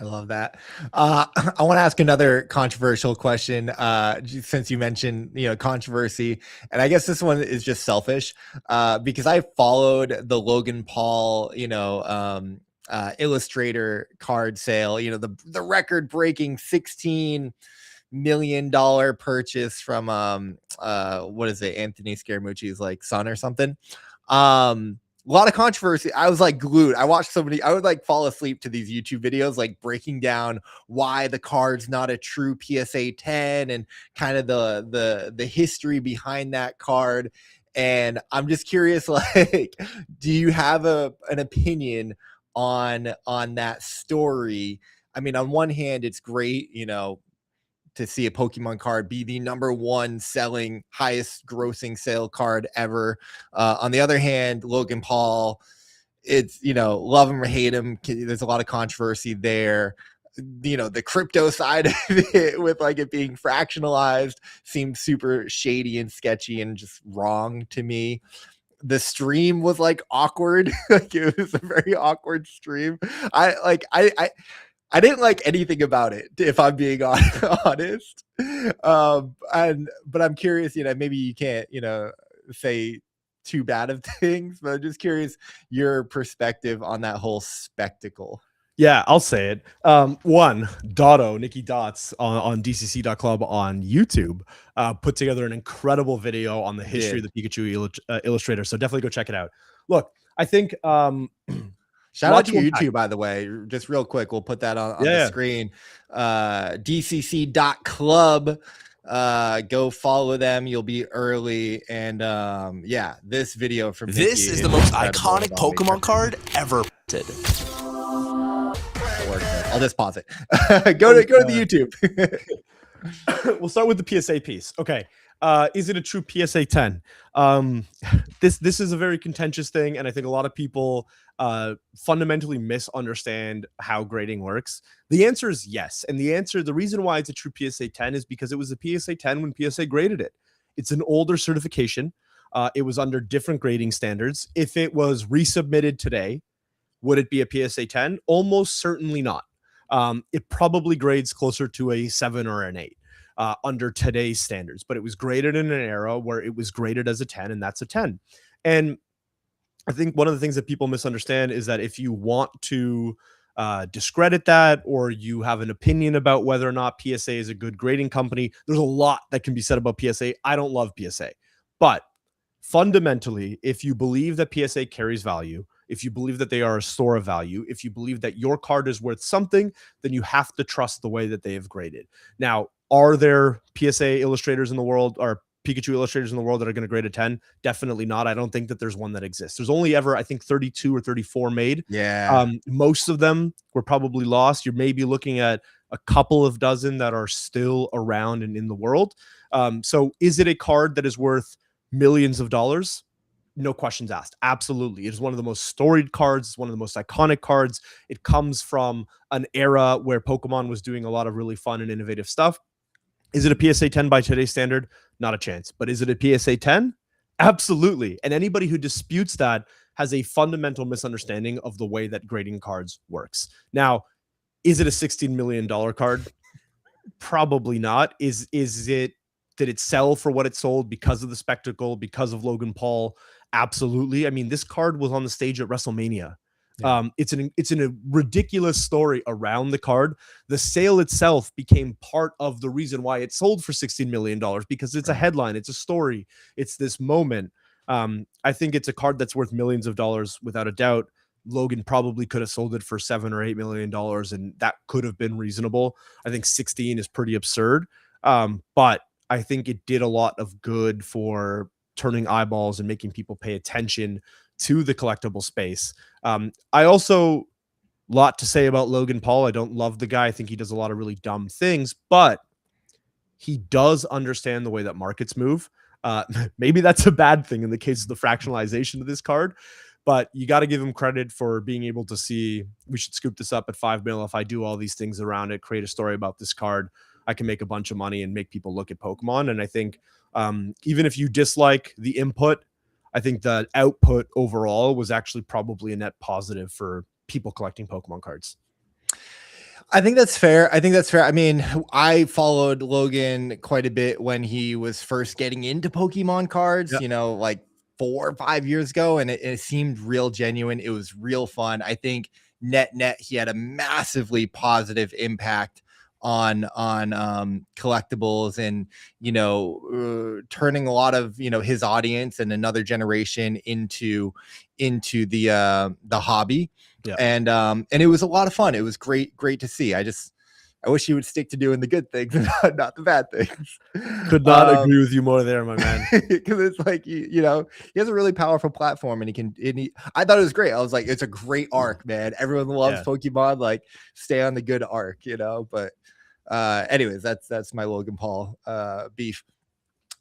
I love that. I want to ask another controversial question, since you mentioned, controversy. And I guess this one is just selfish, because I followed the Logan Paul, Illustrator card sale, the record breaking $16 million purchase from, what is it? Anthony Scaramucci's like son or something. A lot of controversy. I was like glued. I watched I would like fall asleep to these YouTube videos, like breaking down why the card's not a true PSA 10 and kind of the history behind that card. And I'm just curious, like, do you have an opinion on that story? I mean, on one hand, it's great, to see a Pokemon card be the #1 selling, highest grossing sale card ever. On the other hand, Logan Paul, it's, love him or hate him, there's a lot of controversy there. the crypto side of it with like it being fractionalized seemed super shady and sketchy and just wrong to me. The stream was like awkward. Like it was a very awkward stream. I didn't like anything about it, if I'm being honest. But I'm curious, maybe you can't, say too bad of things, but I'm just curious your perspective on that whole spectacle. Yeah, I'll say it. One, Dotto, Nikki Dots on DCC.club on YouTube put together an incredible video on the history of the Pikachu Illustrator. So definitely go check it out. Look, I think shout out to YouTube, by the way, just real quick. We'll put that on the screen. DCC.club. Go follow them. You'll be early. And this video from this is the most iconic Pokemon card ever printed. I'll just pause it. Go to the YouTube. We'll start with the PSA piece. Okay. Is it a true PSA 10? This is a very contentious thing, and I think a lot of people fundamentally misunderstand how grading works. The answer is yes, and the reason why it's a true PSA 10 is because it was a PSA 10 when PSA graded it. It's an older certification. It was under different grading standards. If it was resubmitted today, would it be a PSA 10? Almost certainly not. It probably grades closer to a 7 or an 8. Under today's standards, but it was graded in an era where it was graded as a 10, and that's a 10. And I think one of the things that people misunderstand is that if you want to discredit that, or you have an opinion about whether or not PSA is a good grading company, there's a lot that can be said about PSA. I don't love PSA, but fundamentally, if you believe that PSA carries value, if you believe that they are a store of value, if you believe that your card is worth something, then you have to trust the way that they have graded. Now, are there PSA illustrators in the world, or Pikachu illustrators in the world that are going to grade a 10? Definitely not. I don't think that there's one that exists. There's only ever, I think, 32 or 34 made. Yeah. Most of them were probably lost. You're maybe looking at a couple of dozen that are still around and in the world. So is it a card that is worth millions of dollars? No questions asked. Absolutely. It is one of the most storied cards. It's one of the most iconic cards. It comes from an era where Pokemon was doing a lot of really fun and innovative stuff. Is it a PSA 10 by today's standard? Not a chance. But is it a PSA 10? Absolutely. And anybody who disputes that has a fundamental misunderstanding of the way that grading cards works. Now, is it a $16 million card? Probably not. Is it, did it sell for what it sold because of the spectacle, because of Logan Paul? Absolutely. I mean, this card was on the stage at WrestleMania. Yeah. It's a ridiculous story around the card. The sale itself became part of the reason why it sold for $16 million, because it's a headline, it's a story, it's this moment. I think it's a card that's worth millions of dollars without a doubt. Logan probably could have sold it for $7 or $8 million, and that could have been reasonable. I think 16 is pretty absurd. But I think it did a lot of good for turning eyeballs and making people pay attention to the collectible space. I also, lot to say about Logan Paul. I don't love the guy. I think he does a lot of really dumb things, but he does understand the way that markets move. Maybe that's a bad thing in the case of the fractionalization of this card, but you got to give him credit for being able to see, we should scoop this up at 5 mil. If I do all these things around it, create a story about this card, I can make a bunch of money and make people look at Pokemon. And I think even if you dislike the input, I think the output overall was actually probably a net positive for people collecting Pokemon cards. I think that's fair. I mean, I followed Logan quite a bit when he was first getting into Pokemon cards, like 4 or 5 years ago, and it seemed real genuine. It was real fun. I think net, he had a massively positive impact on collectibles, and turning a lot of his audience and another generation into the hobby. Yeah. And it was a lot of fun. It was great to see. I wish he would stick to doing the good things and not the bad things. Could not agree with you more there, my man. Because it's like, he has a really powerful platform, and I thought it was great. I was like, it's a great arc, man. Everyone loves Pokemon. Like, stay on the good arc, but anyways, that's my Logan Paul beef.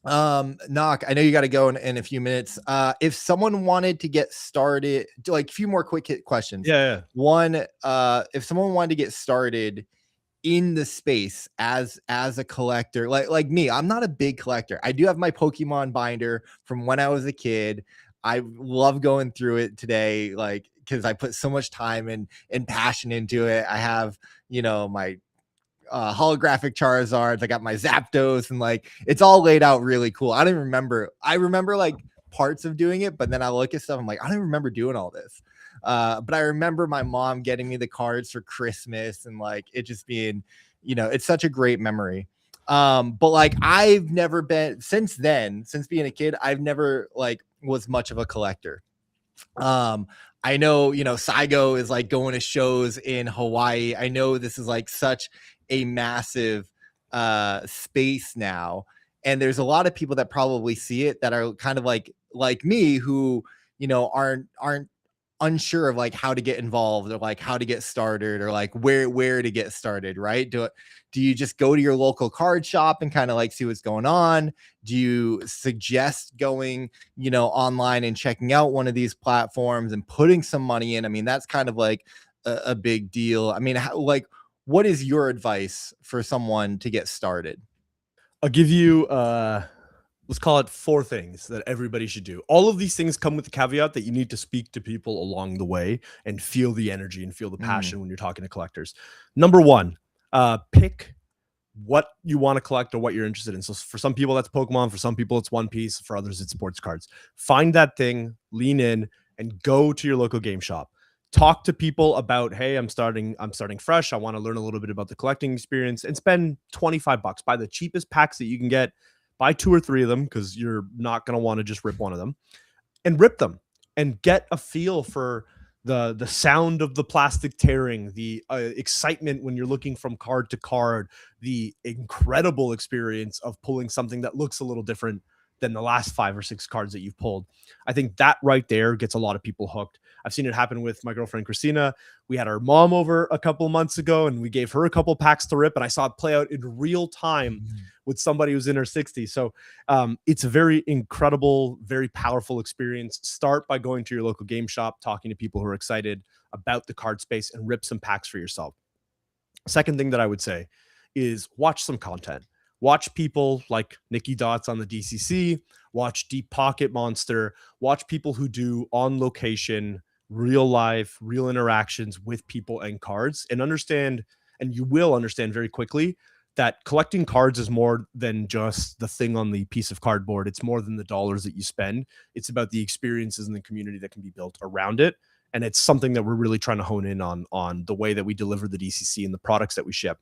Knock, I know you got to go in a few minutes. If someone wanted to get started, like a few more quick hit questions. Yeah. One, if someone wanted to get started in the space as a collector, like me, I'm not a big collector. I do have my Pokemon binder from when I was a kid. I love going through it today, like, because I put so much time and passion into it. I have, my holographic Charizards. I got my Zapdos, and like it's all laid out really cool. I don't even remember. I remember like parts of doing it, but then I look at stuff. I'm like, I don't even remember doing all this. But I remember my mom getting me the cards for Christmas, and like it just being, it's such a great memory. But like I've never been since being a kid, I've never like was much of a collector. I know, Saigo is like going to shows in Hawaii. I know this is like such a massive space now. And there's a lot of people that probably see it that are kind of like me, who, aren't unsure of like how to get involved, or like how to get started, or like where to get started, right? Do you just go to your local card shop and kind of like see what's going on? Do you suggest going, online and checking out one of these platforms and putting some money in? I mean, that's kind of like a big deal. I mean, what is your advice for someone to get started? I'll give you let's call it 4 things that everybody should do. All of these things come with the caveat that you need to speak to people along the way and feel the energy and feel the passion when you're talking to collectors. Number 1, pick what you want to collect or what you're interested in. So for some people that's Pokemon, for some people it's One Piece, for others it's sports cards. Find that thing, lean in, and go to your local game shop. Talk to people about, hey, I'm starting fresh. I want to learn a little bit about the collecting experience, and spend $25. Buy the cheapest packs that you can get. Buy 2 or 3 of them, because you're not going to want to just rip one of them, and rip them and get a feel for the sound of the plastic tearing, the excitement when you're looking from card to card, the incredible experience of pulling something that looks a little different than the last 5 or 6 cards that you've pulled. I think that right there gets a lot of people hooked. I've seen it happen with my girlfriend, Christina. We had our mom over a couple months ago, and we gave her a couple packs to rip, and I saw it play out in real time with somebody who's in her 60s. So it's a very incredible, very powerful experience. Start by going to your local game shop, talking to people who are excited about the card space, and rip some packs for yourself. Second thing that I would say is watch some content. Watch people like Nikki Dots on the DCC, watch Deep Pocket Monster, watch people who do on location, real life, real interactions with people and cards, and understand, and you will understand very quickly, that collecting cards is more than just the thing on the piece of cardboard. It's more than the dollars that you spend. It's about the experiences and the community that can be built around it. And it's something that we're really trying to hone in on the way that we deliver the DCC and the products that we ship.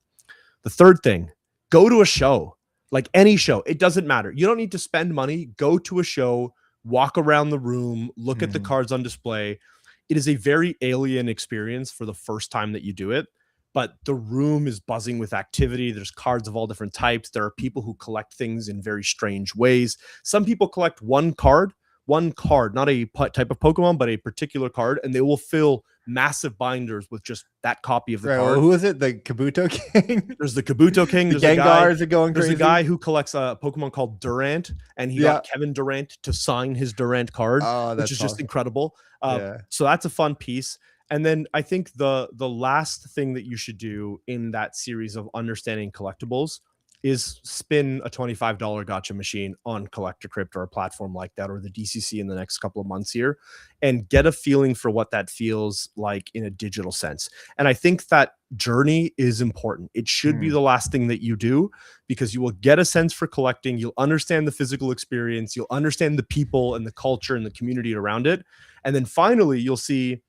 The third thing, go to a show, like any show. It doesn't matter. You don't need to spend money. Go to a show, walk around the room, look at the cards on display. It is a very alien experience for the first time that you do it, but the room is buzzing with activity. There's cards of all different types. There are people who collect things in very strange ways. Some people collect one card, not a type of Pokemon, but a particular card, and they will fill massive binders with just that copy of the card. Well, who is it? The Kabuto King? There's the Kabuto King. The Gengars are going crazy. There's a guy who collects a Pokemon called Durant, and he got Kevin Durant to sign his Durant card, which is just incredible. So that's a fun piece. And then I think the last thing that you should do in that series of understanding collectibles is spin a $25 gotcha machine on Collector Crypt or a platform like that, or the DCC in the next couple of months here, and get a feeling for what that feels like in a digital sense. And I think that journey is important. It should be the last thing that you do, because you will get a sense for collecting. You'll understand the physical experience. You'll understand the people and the culture and the community around it. And then finally, you'll see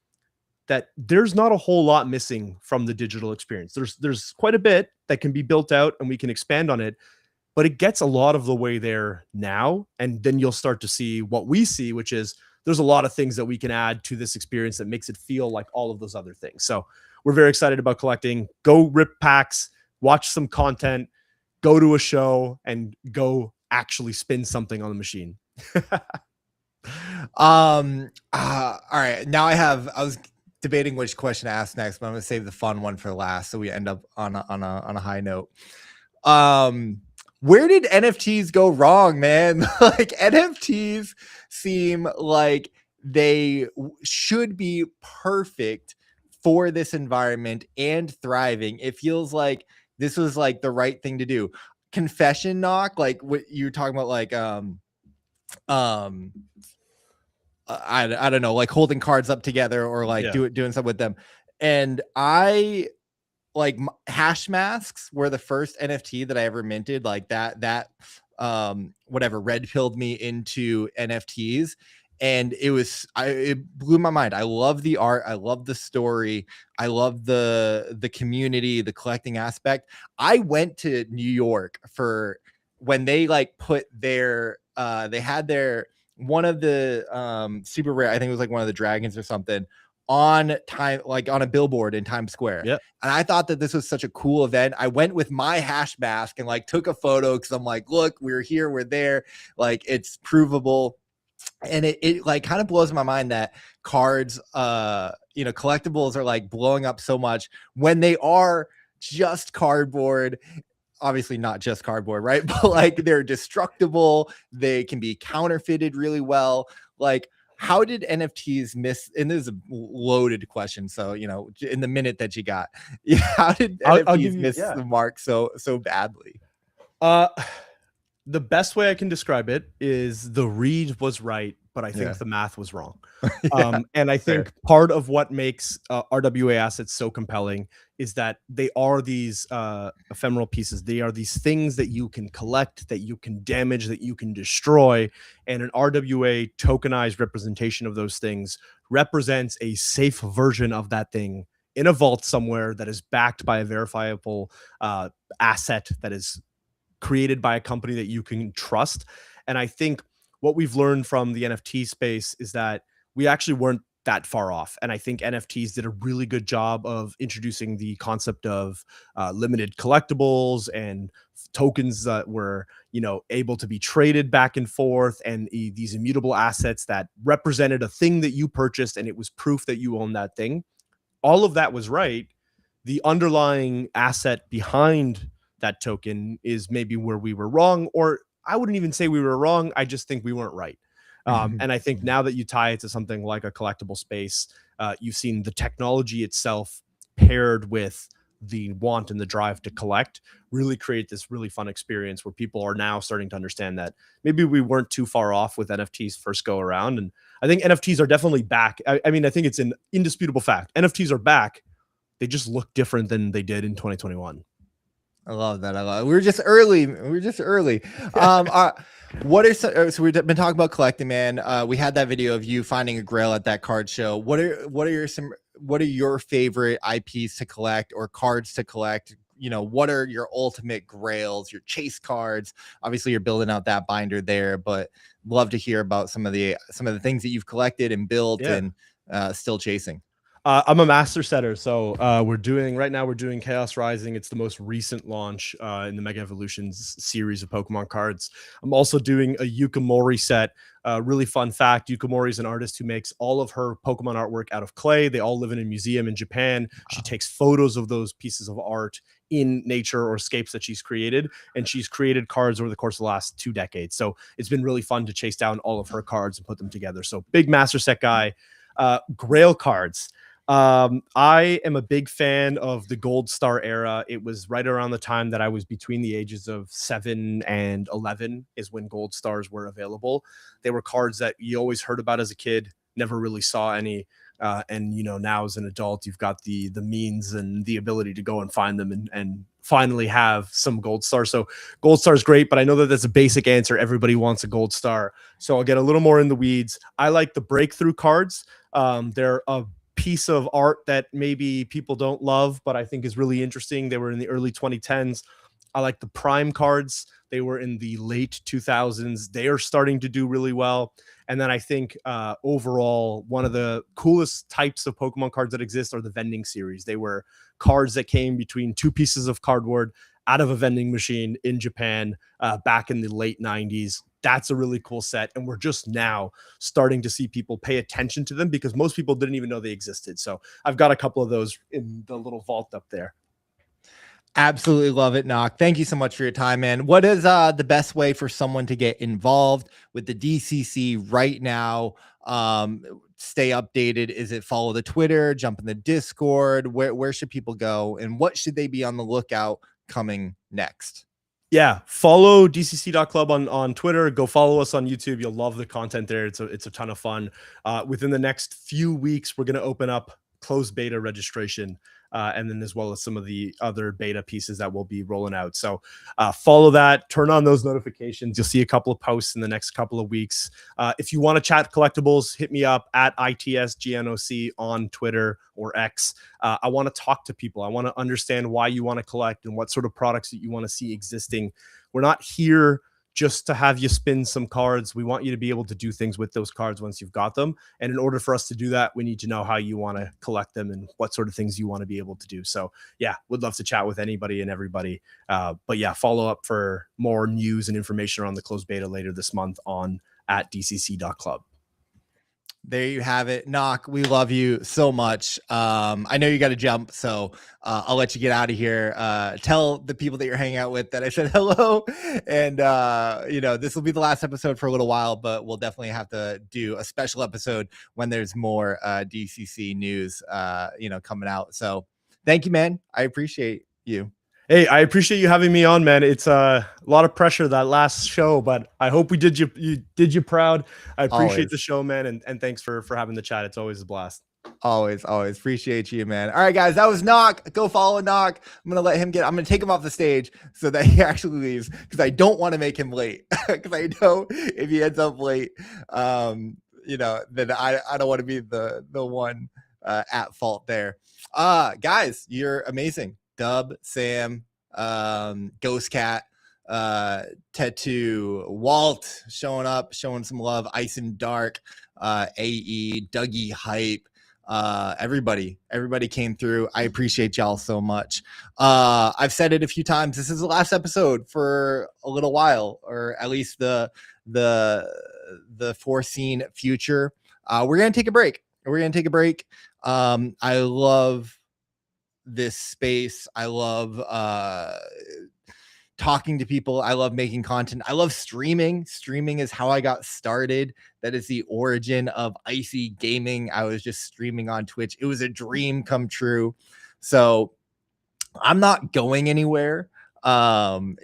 that there's not a whole lot missing from the digital experience. There's quite a bit that can be built out, and we can expand on it, but it gets a lot of the way there now. And then you'll start to see what we see, which is there's a lot of things that we can add to this experience that makes it feel like all of those other things. So we're very excited about collecting. Go rip packs, watch some content, go to a show, and go actually spin something on the machine. All right. Now I was debating which question to ask next, but I'm gonna save the fun one for last, so we end up on a high note. Where did NFTs go wrong, man? Like, NFTs seem like they should be perfect for this environment and thriving. It feels like this was like the right thing to do. Confession, Knock, like what you were talking about, like I don't know, like holding cards up together or like doing something with them. And I like hash masks were the first NFT that I ever minted, like that whatever red pilled me into NFTs. And it blew my mind. I love the art. I love the story. I love the community, the collecting aspect. I went to New York for when they like put their they had their one of the super rare, I think it was like one of the dragons or something, on time, like on a billboard in Times Square. Yep. And I thought that this was such a cool event. I went with my hash mask and like took a photo because I'm like, look, we're here, we're there, like it's provable. And it like kind of blows my mind that cards, you know, collectibles are like blowing up so much when they are just cardboard. Obviously not just cardboard, right? But like they're destructible. They can be counterfeited really well. Like, how did NFTs miss? And this is a loaded question, so you know, in the minute that you got, how did NFTs miss the mark so badly? The best way I can describe it is the read was right, but I think the math was wrong. And I think part of what makes RWA assets so compelling is that they are these ephemeral pieces. They are these things that you can collect, that you can damage, that you can destroy. And an RWA tokenized representation of those things represents a safe version of that thing in a vault somewhere that is backed by a verifiable asset that is created by a company that you can trust. And I think what we've learned from the NFT space is that we actually weren't that far off. And I think NFTs did a really good job of introducing the concept of limited collectibles and tokens that were, you know, able to be traded back and forth, and these immutable assets that represented a thing that you purchased and it was proof that you own that thing. All of that was right. The underlying asset behind that token is maybe where we were wrong, or I wouldn't even say we were wrong. I just think we weren't right. And I think now that you tie it to something like a collectible space, you've seen the technology itself paired with the want and the drive to collect really create this really fun experience where people are now starting to understand that maybe we weren't too far off with NFTs first go around. And I think NFTs are definitely back. I mean, I think it's an indisputable fact. NFTs are back. They just look different than they did in 2021. I love that. I love it. We were just early. What are so we've been talking about collecting, man. We had that video of you finding a grail at that card show. What are your favorite IPs to collect or cards to collect? You know, what are your ultimate grails, your chase cards? Obviously you're building out that binder there, but love to hear about some of the things that you've collected and built and still chasing. I'm a master setter, so we're doing Chaos Rising. It's the most recent launch in the Mega Evolutions series of Pokemon cards. I'm also doing a Yukimori set. Really fun fact, Yukimori is an artist who makes all of her Pokemon artwork out of clay. They all live in a museum in Japan. She takes photos of those pieces of art in nature or escapes that she's created, and she's created cards over the course of the last 2 decades. So it's been really fun to chase down all of her cards and put them together. So big master set guy. Grail cards. I am a big fan of the Gold Star era. It was right around the time that I was between the ages of 7 and 11 is when Gold Stars were available. They were cards that you always heard about as a kid, never really saw any. And, you know, now as an adult, you've got the means and the ability to go and find them and finally have some Gold Star. So Gold Star is great, but I know that that's a basic answer. Everybody wants a Gold Star. So I'll get a little more in the weeds. I like the breakthrough cards. They're a piece of art that maybe people don't love, but I think is really interesting. They were in the early 2010s. I like the Prime cards. They were in the late 2000s. They are starting to do really well. And then I think overall, one of the coolest types of Pokemon cards that exist are the vending series. They were cards that came between 2 pieces of cardboard out of a vending machine in Japan back in the late 90s. That's a really cool set. And we're just now starting to see people pay attention to them because most people didn't even know they existed. So I've got a couple of those in the little vault up there. Absolutely love it, Knock. Thank you so much for your time, man. What is the best way for someone to get involved with the DCC right now? Stay updated. Is it follow the Twitter, jump in the Discord? Where should people go? And what should they be on the lookout coming next? Yeah, follow dcc.club on Twitter. Go follow us on YouTube. You'll love the content there. It's a ton of fun. Within the next few weeks, we're going to open up closed beta registration, and then as well as some of the other beta pieces that we'll be rolling out. So follow that, turn on those notifications. You'll see a couple of posts in the next couple of weeks. If you want to chat collectibles, hit me up at ITSGNOC on Twitter or X. I want to talk to people. I want to understand why you want to collect and what sort of products that you want to see existing. We're not here just to have you spin some cards. We want you to be able to do things with those cards once you've got them. And in order for us to do that, we need to know how you want to collect them and what sort of things you want to be able to do. So yeah, would love to chat with anybody and everybody. But yeah, follow up for more news and information around the closed beta later this month on at dcc.club. There you have it. Nock, we love you so much. I know you got to jump, so I'll let you get out of here. Tell the people that you're hanging out with that I said hello. And, this will be the last episode for a little while, but we'll definitely have to do a special episode when there's more DCC news, coming out. So thank you, man. I appreciate you. Hey, I appreciate you having me on, man. It's a lot of pressure that last show, but I hope we did you proud. I appreciate Always. the show, man, and thanks for having the chat. It's always a blast. Always appreciate you, man. All right, guys, that was Nock. Go follow Nock. I'm gonna take him off the stage so that he actually leaves, because I don't want to make him late. Because I know if he ends up late, then I don't want to be the one at fault there. Guys, you're amazing. Dub, Sam, Ghost Cat, Tattoo, Walt showing up, showing some love, Ice and Dark, AE, Dougie Hype, everybody came through. I appreciate y'all so much. I've said it a few times. This is the last episode for a little while, or at least the foreseen future. We're gonna take a break. I love this space. I love talking to people. I love making content. I love streaming. Streaming is how I got started. That is the origin of Icy Gaming. I was just streaming on Twitch. It was a dream come true. So I'm not going anywhere. We'll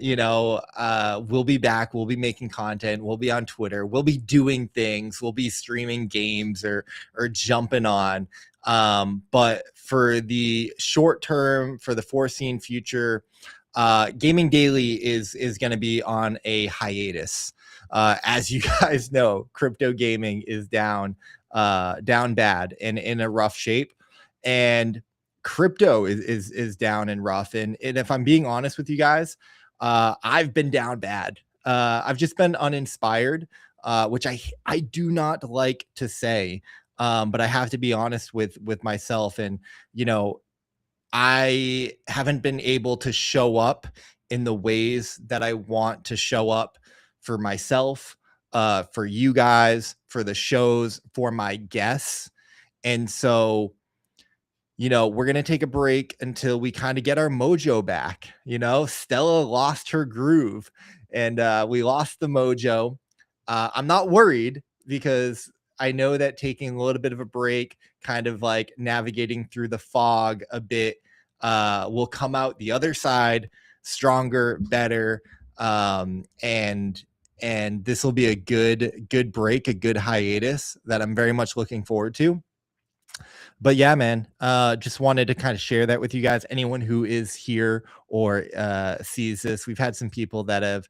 be back. We'll be making content. We'll be on Twitter. We'll be doing things. We'll be streaming games or jumping on. But for the short term, for the foreseen future, Gaming Daily is going to be on a hiatus. As you guys know, crypto gaming is down bad and in a rough shape, and crypto is down and rough. And if I'm being honest with you guys, I've been down bad. I've just been uninspired, which I do not like to say. But I have to be honest with myself, and I haven't been able to show up in the ways that I want to show up for myself, for you guys, for the shows, for my guests. And so, we're going to take a break until we kind of get our mojo back. Stella lost her groove, and we lost the mojo. I'm not worried, because I know that taking a little bit of a break, kind of like navigating through the fog a bit, will come out the other side stronger, better. And this will be a good break, a good hiatus that I'm very much looking forward to. But yeah, man, just wanted to kind of share that with you guys. Anyone who is here or sees this, we've had some people that have,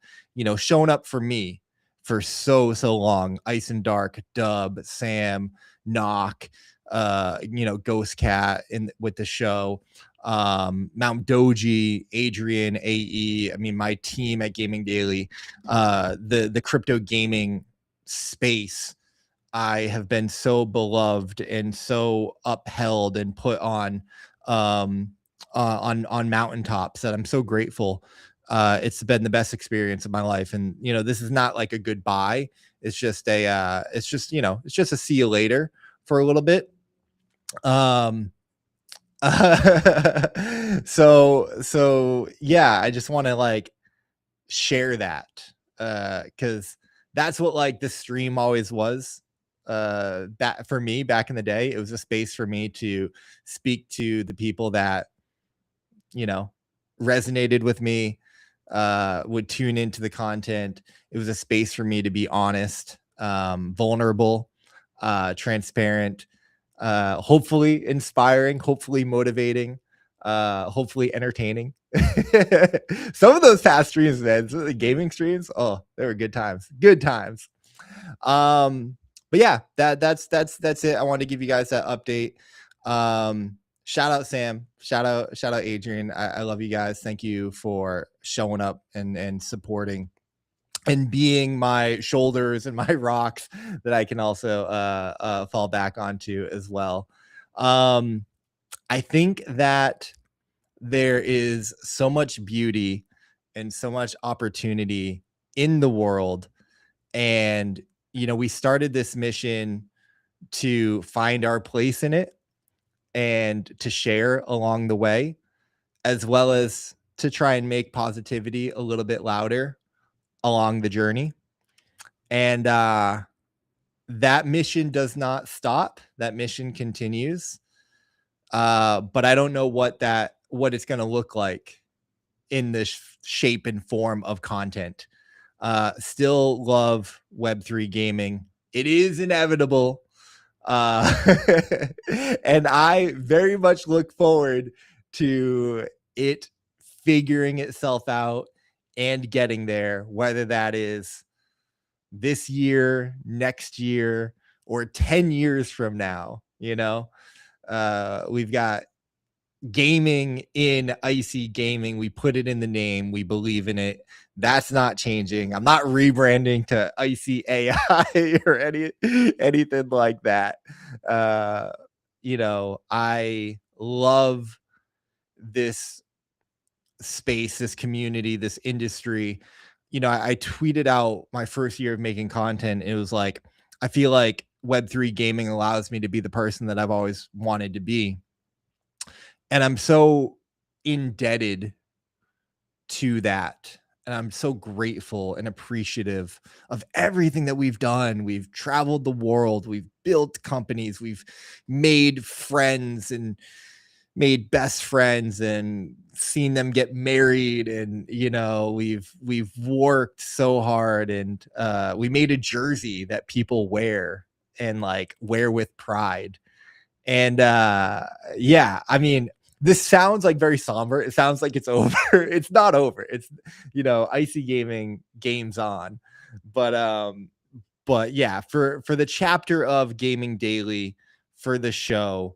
shown up for me for so long. Ice and Dark, Dub, Sam, Nock, Ghost Cat with the show, Mount Doji, Adrian, AE. I mean, my team at Gaming Daily, the crypto gaming space. I have been so beloved and so upheld and put on mountaintops that I'm so grateful. It's been the best experience of my life. And, this is not like a goodbye. It's just it's just a see you later for a little bit. So yeah, I just want to share that, cause that's what the stream always was. For me back in the day, it was a space for me to speak to the people that, resonated with me, would tune into the content. It was a space for me to be honest, vulnerable, transparent, hopefully inspiring, hopefully motivating, hopefully entertaining. Some of those past streams, man, some of the gaming streams, oh, they were good times. Good times. But yeah, that's it. I wanted to give you guys that update. Shout out Sam, shout out Adrian. I love you guys. Thank you for showing up and supporting and being my shoulders and my rocks that I can also fall back onto as well. I think that there is so much beauty and so much opportunity in the world. And, we started this mission to find our place in it and to share along the way, as well as to try and make positivity a little bit louder along the journey. And that mission does not stop. That mission continues. But I don't know what it's going to look like in this shape and form of content. Still love Web3 gaming. It is inevitable. And I very much look forward to it figuring itself out and getting there, whether that is this year, next year, or 10 years from now. We've got gaming in Icy Gaming. We put it in the name. We believe in it. That's not changing. I'm not rebranding to Icy AI or anything like that. I love this space, this community, this industry. I tweeted out my first year of making content. It was like, I feel like Web3 gaming allows me to be the person that I've always wanted to be. And I'm so indebted to that. And I'm so grateful and appreciative of everything that we've done. We've traveled the world. We've built companies. We've made friends and made best friends and seen them get married. And, we've worked so hard, and we made a jersey that people wear and wear with pride. And this sounds like very somber. It sounds like it's over. It's not over. It's, Icy Gaming games on. But yeah, for the chapter of Gaming Daily, for the show,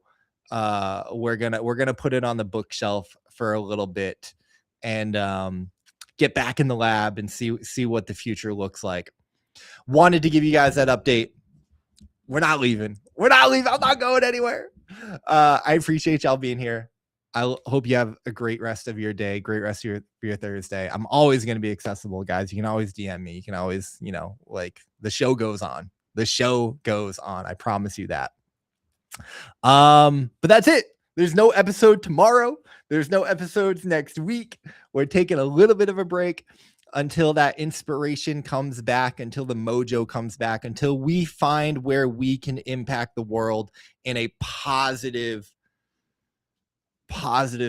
we're gonna put it on the bookshelf for a little bit and get back in the lab and see what the future looks like. Wanted to give you guys that update. We're not leaving. I'm not going anywhere. I appreciate y'all being here. I hope you have a great rest of your day, great rest of your Thursday. I'm always going to be accessible, guys. You can always DM me. You can always, the show goes on. The show goes on. I promise you that. But that's it. There's no episode tomorrow. There's no episodes next week. We're taking a little bit of a break until that inspiration comes back, until the mojo comes back, until we find where we can impact the world in a positive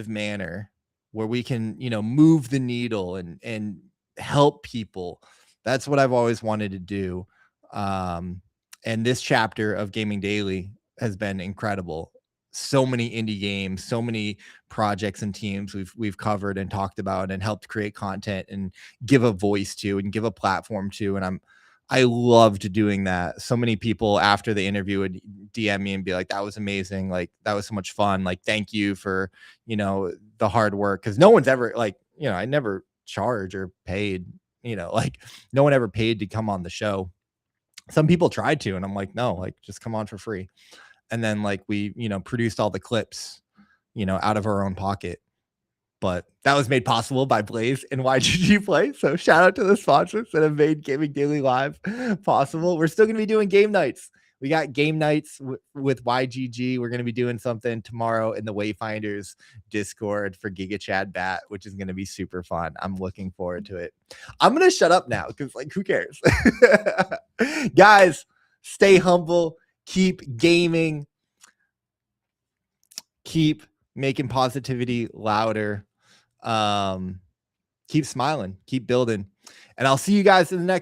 manner, where we can, move the needle and help people. That's what I've always wanted to do. And this chapter of Gaming Daily has been incredible. So many indie games, so many projects and teams we've covered and talked about and helped create content and give a voice to and give a platform to. And I loved doing that. So many people after the interview would DM me and be like, that was amazing. Like, that was so much fun. Like, thank you for, the hard work. Cause no one's ever I never charge or paid, no one ever paid to come on the show. Some people tried to, and I'm like, no, just come on for free. And then we, produced all the clips, out of our own pocket. But that was made possible by Blaze and YGG Play. So shout out to the sponsors that have made Gaming Daily Live possible. We're still going to be doing game nights. We got game nights with YGG. We're going to be doing something tomorrow in the Wayfinders Discord for Giga Chad Bat, which is going to be super fun. I'm looking forward to it. I'm going to shut up now because who cares? Guys, stay humble. Keep gaming. Keep making positivity louder. Keep smiling, keep building, and I'll see you guys in the next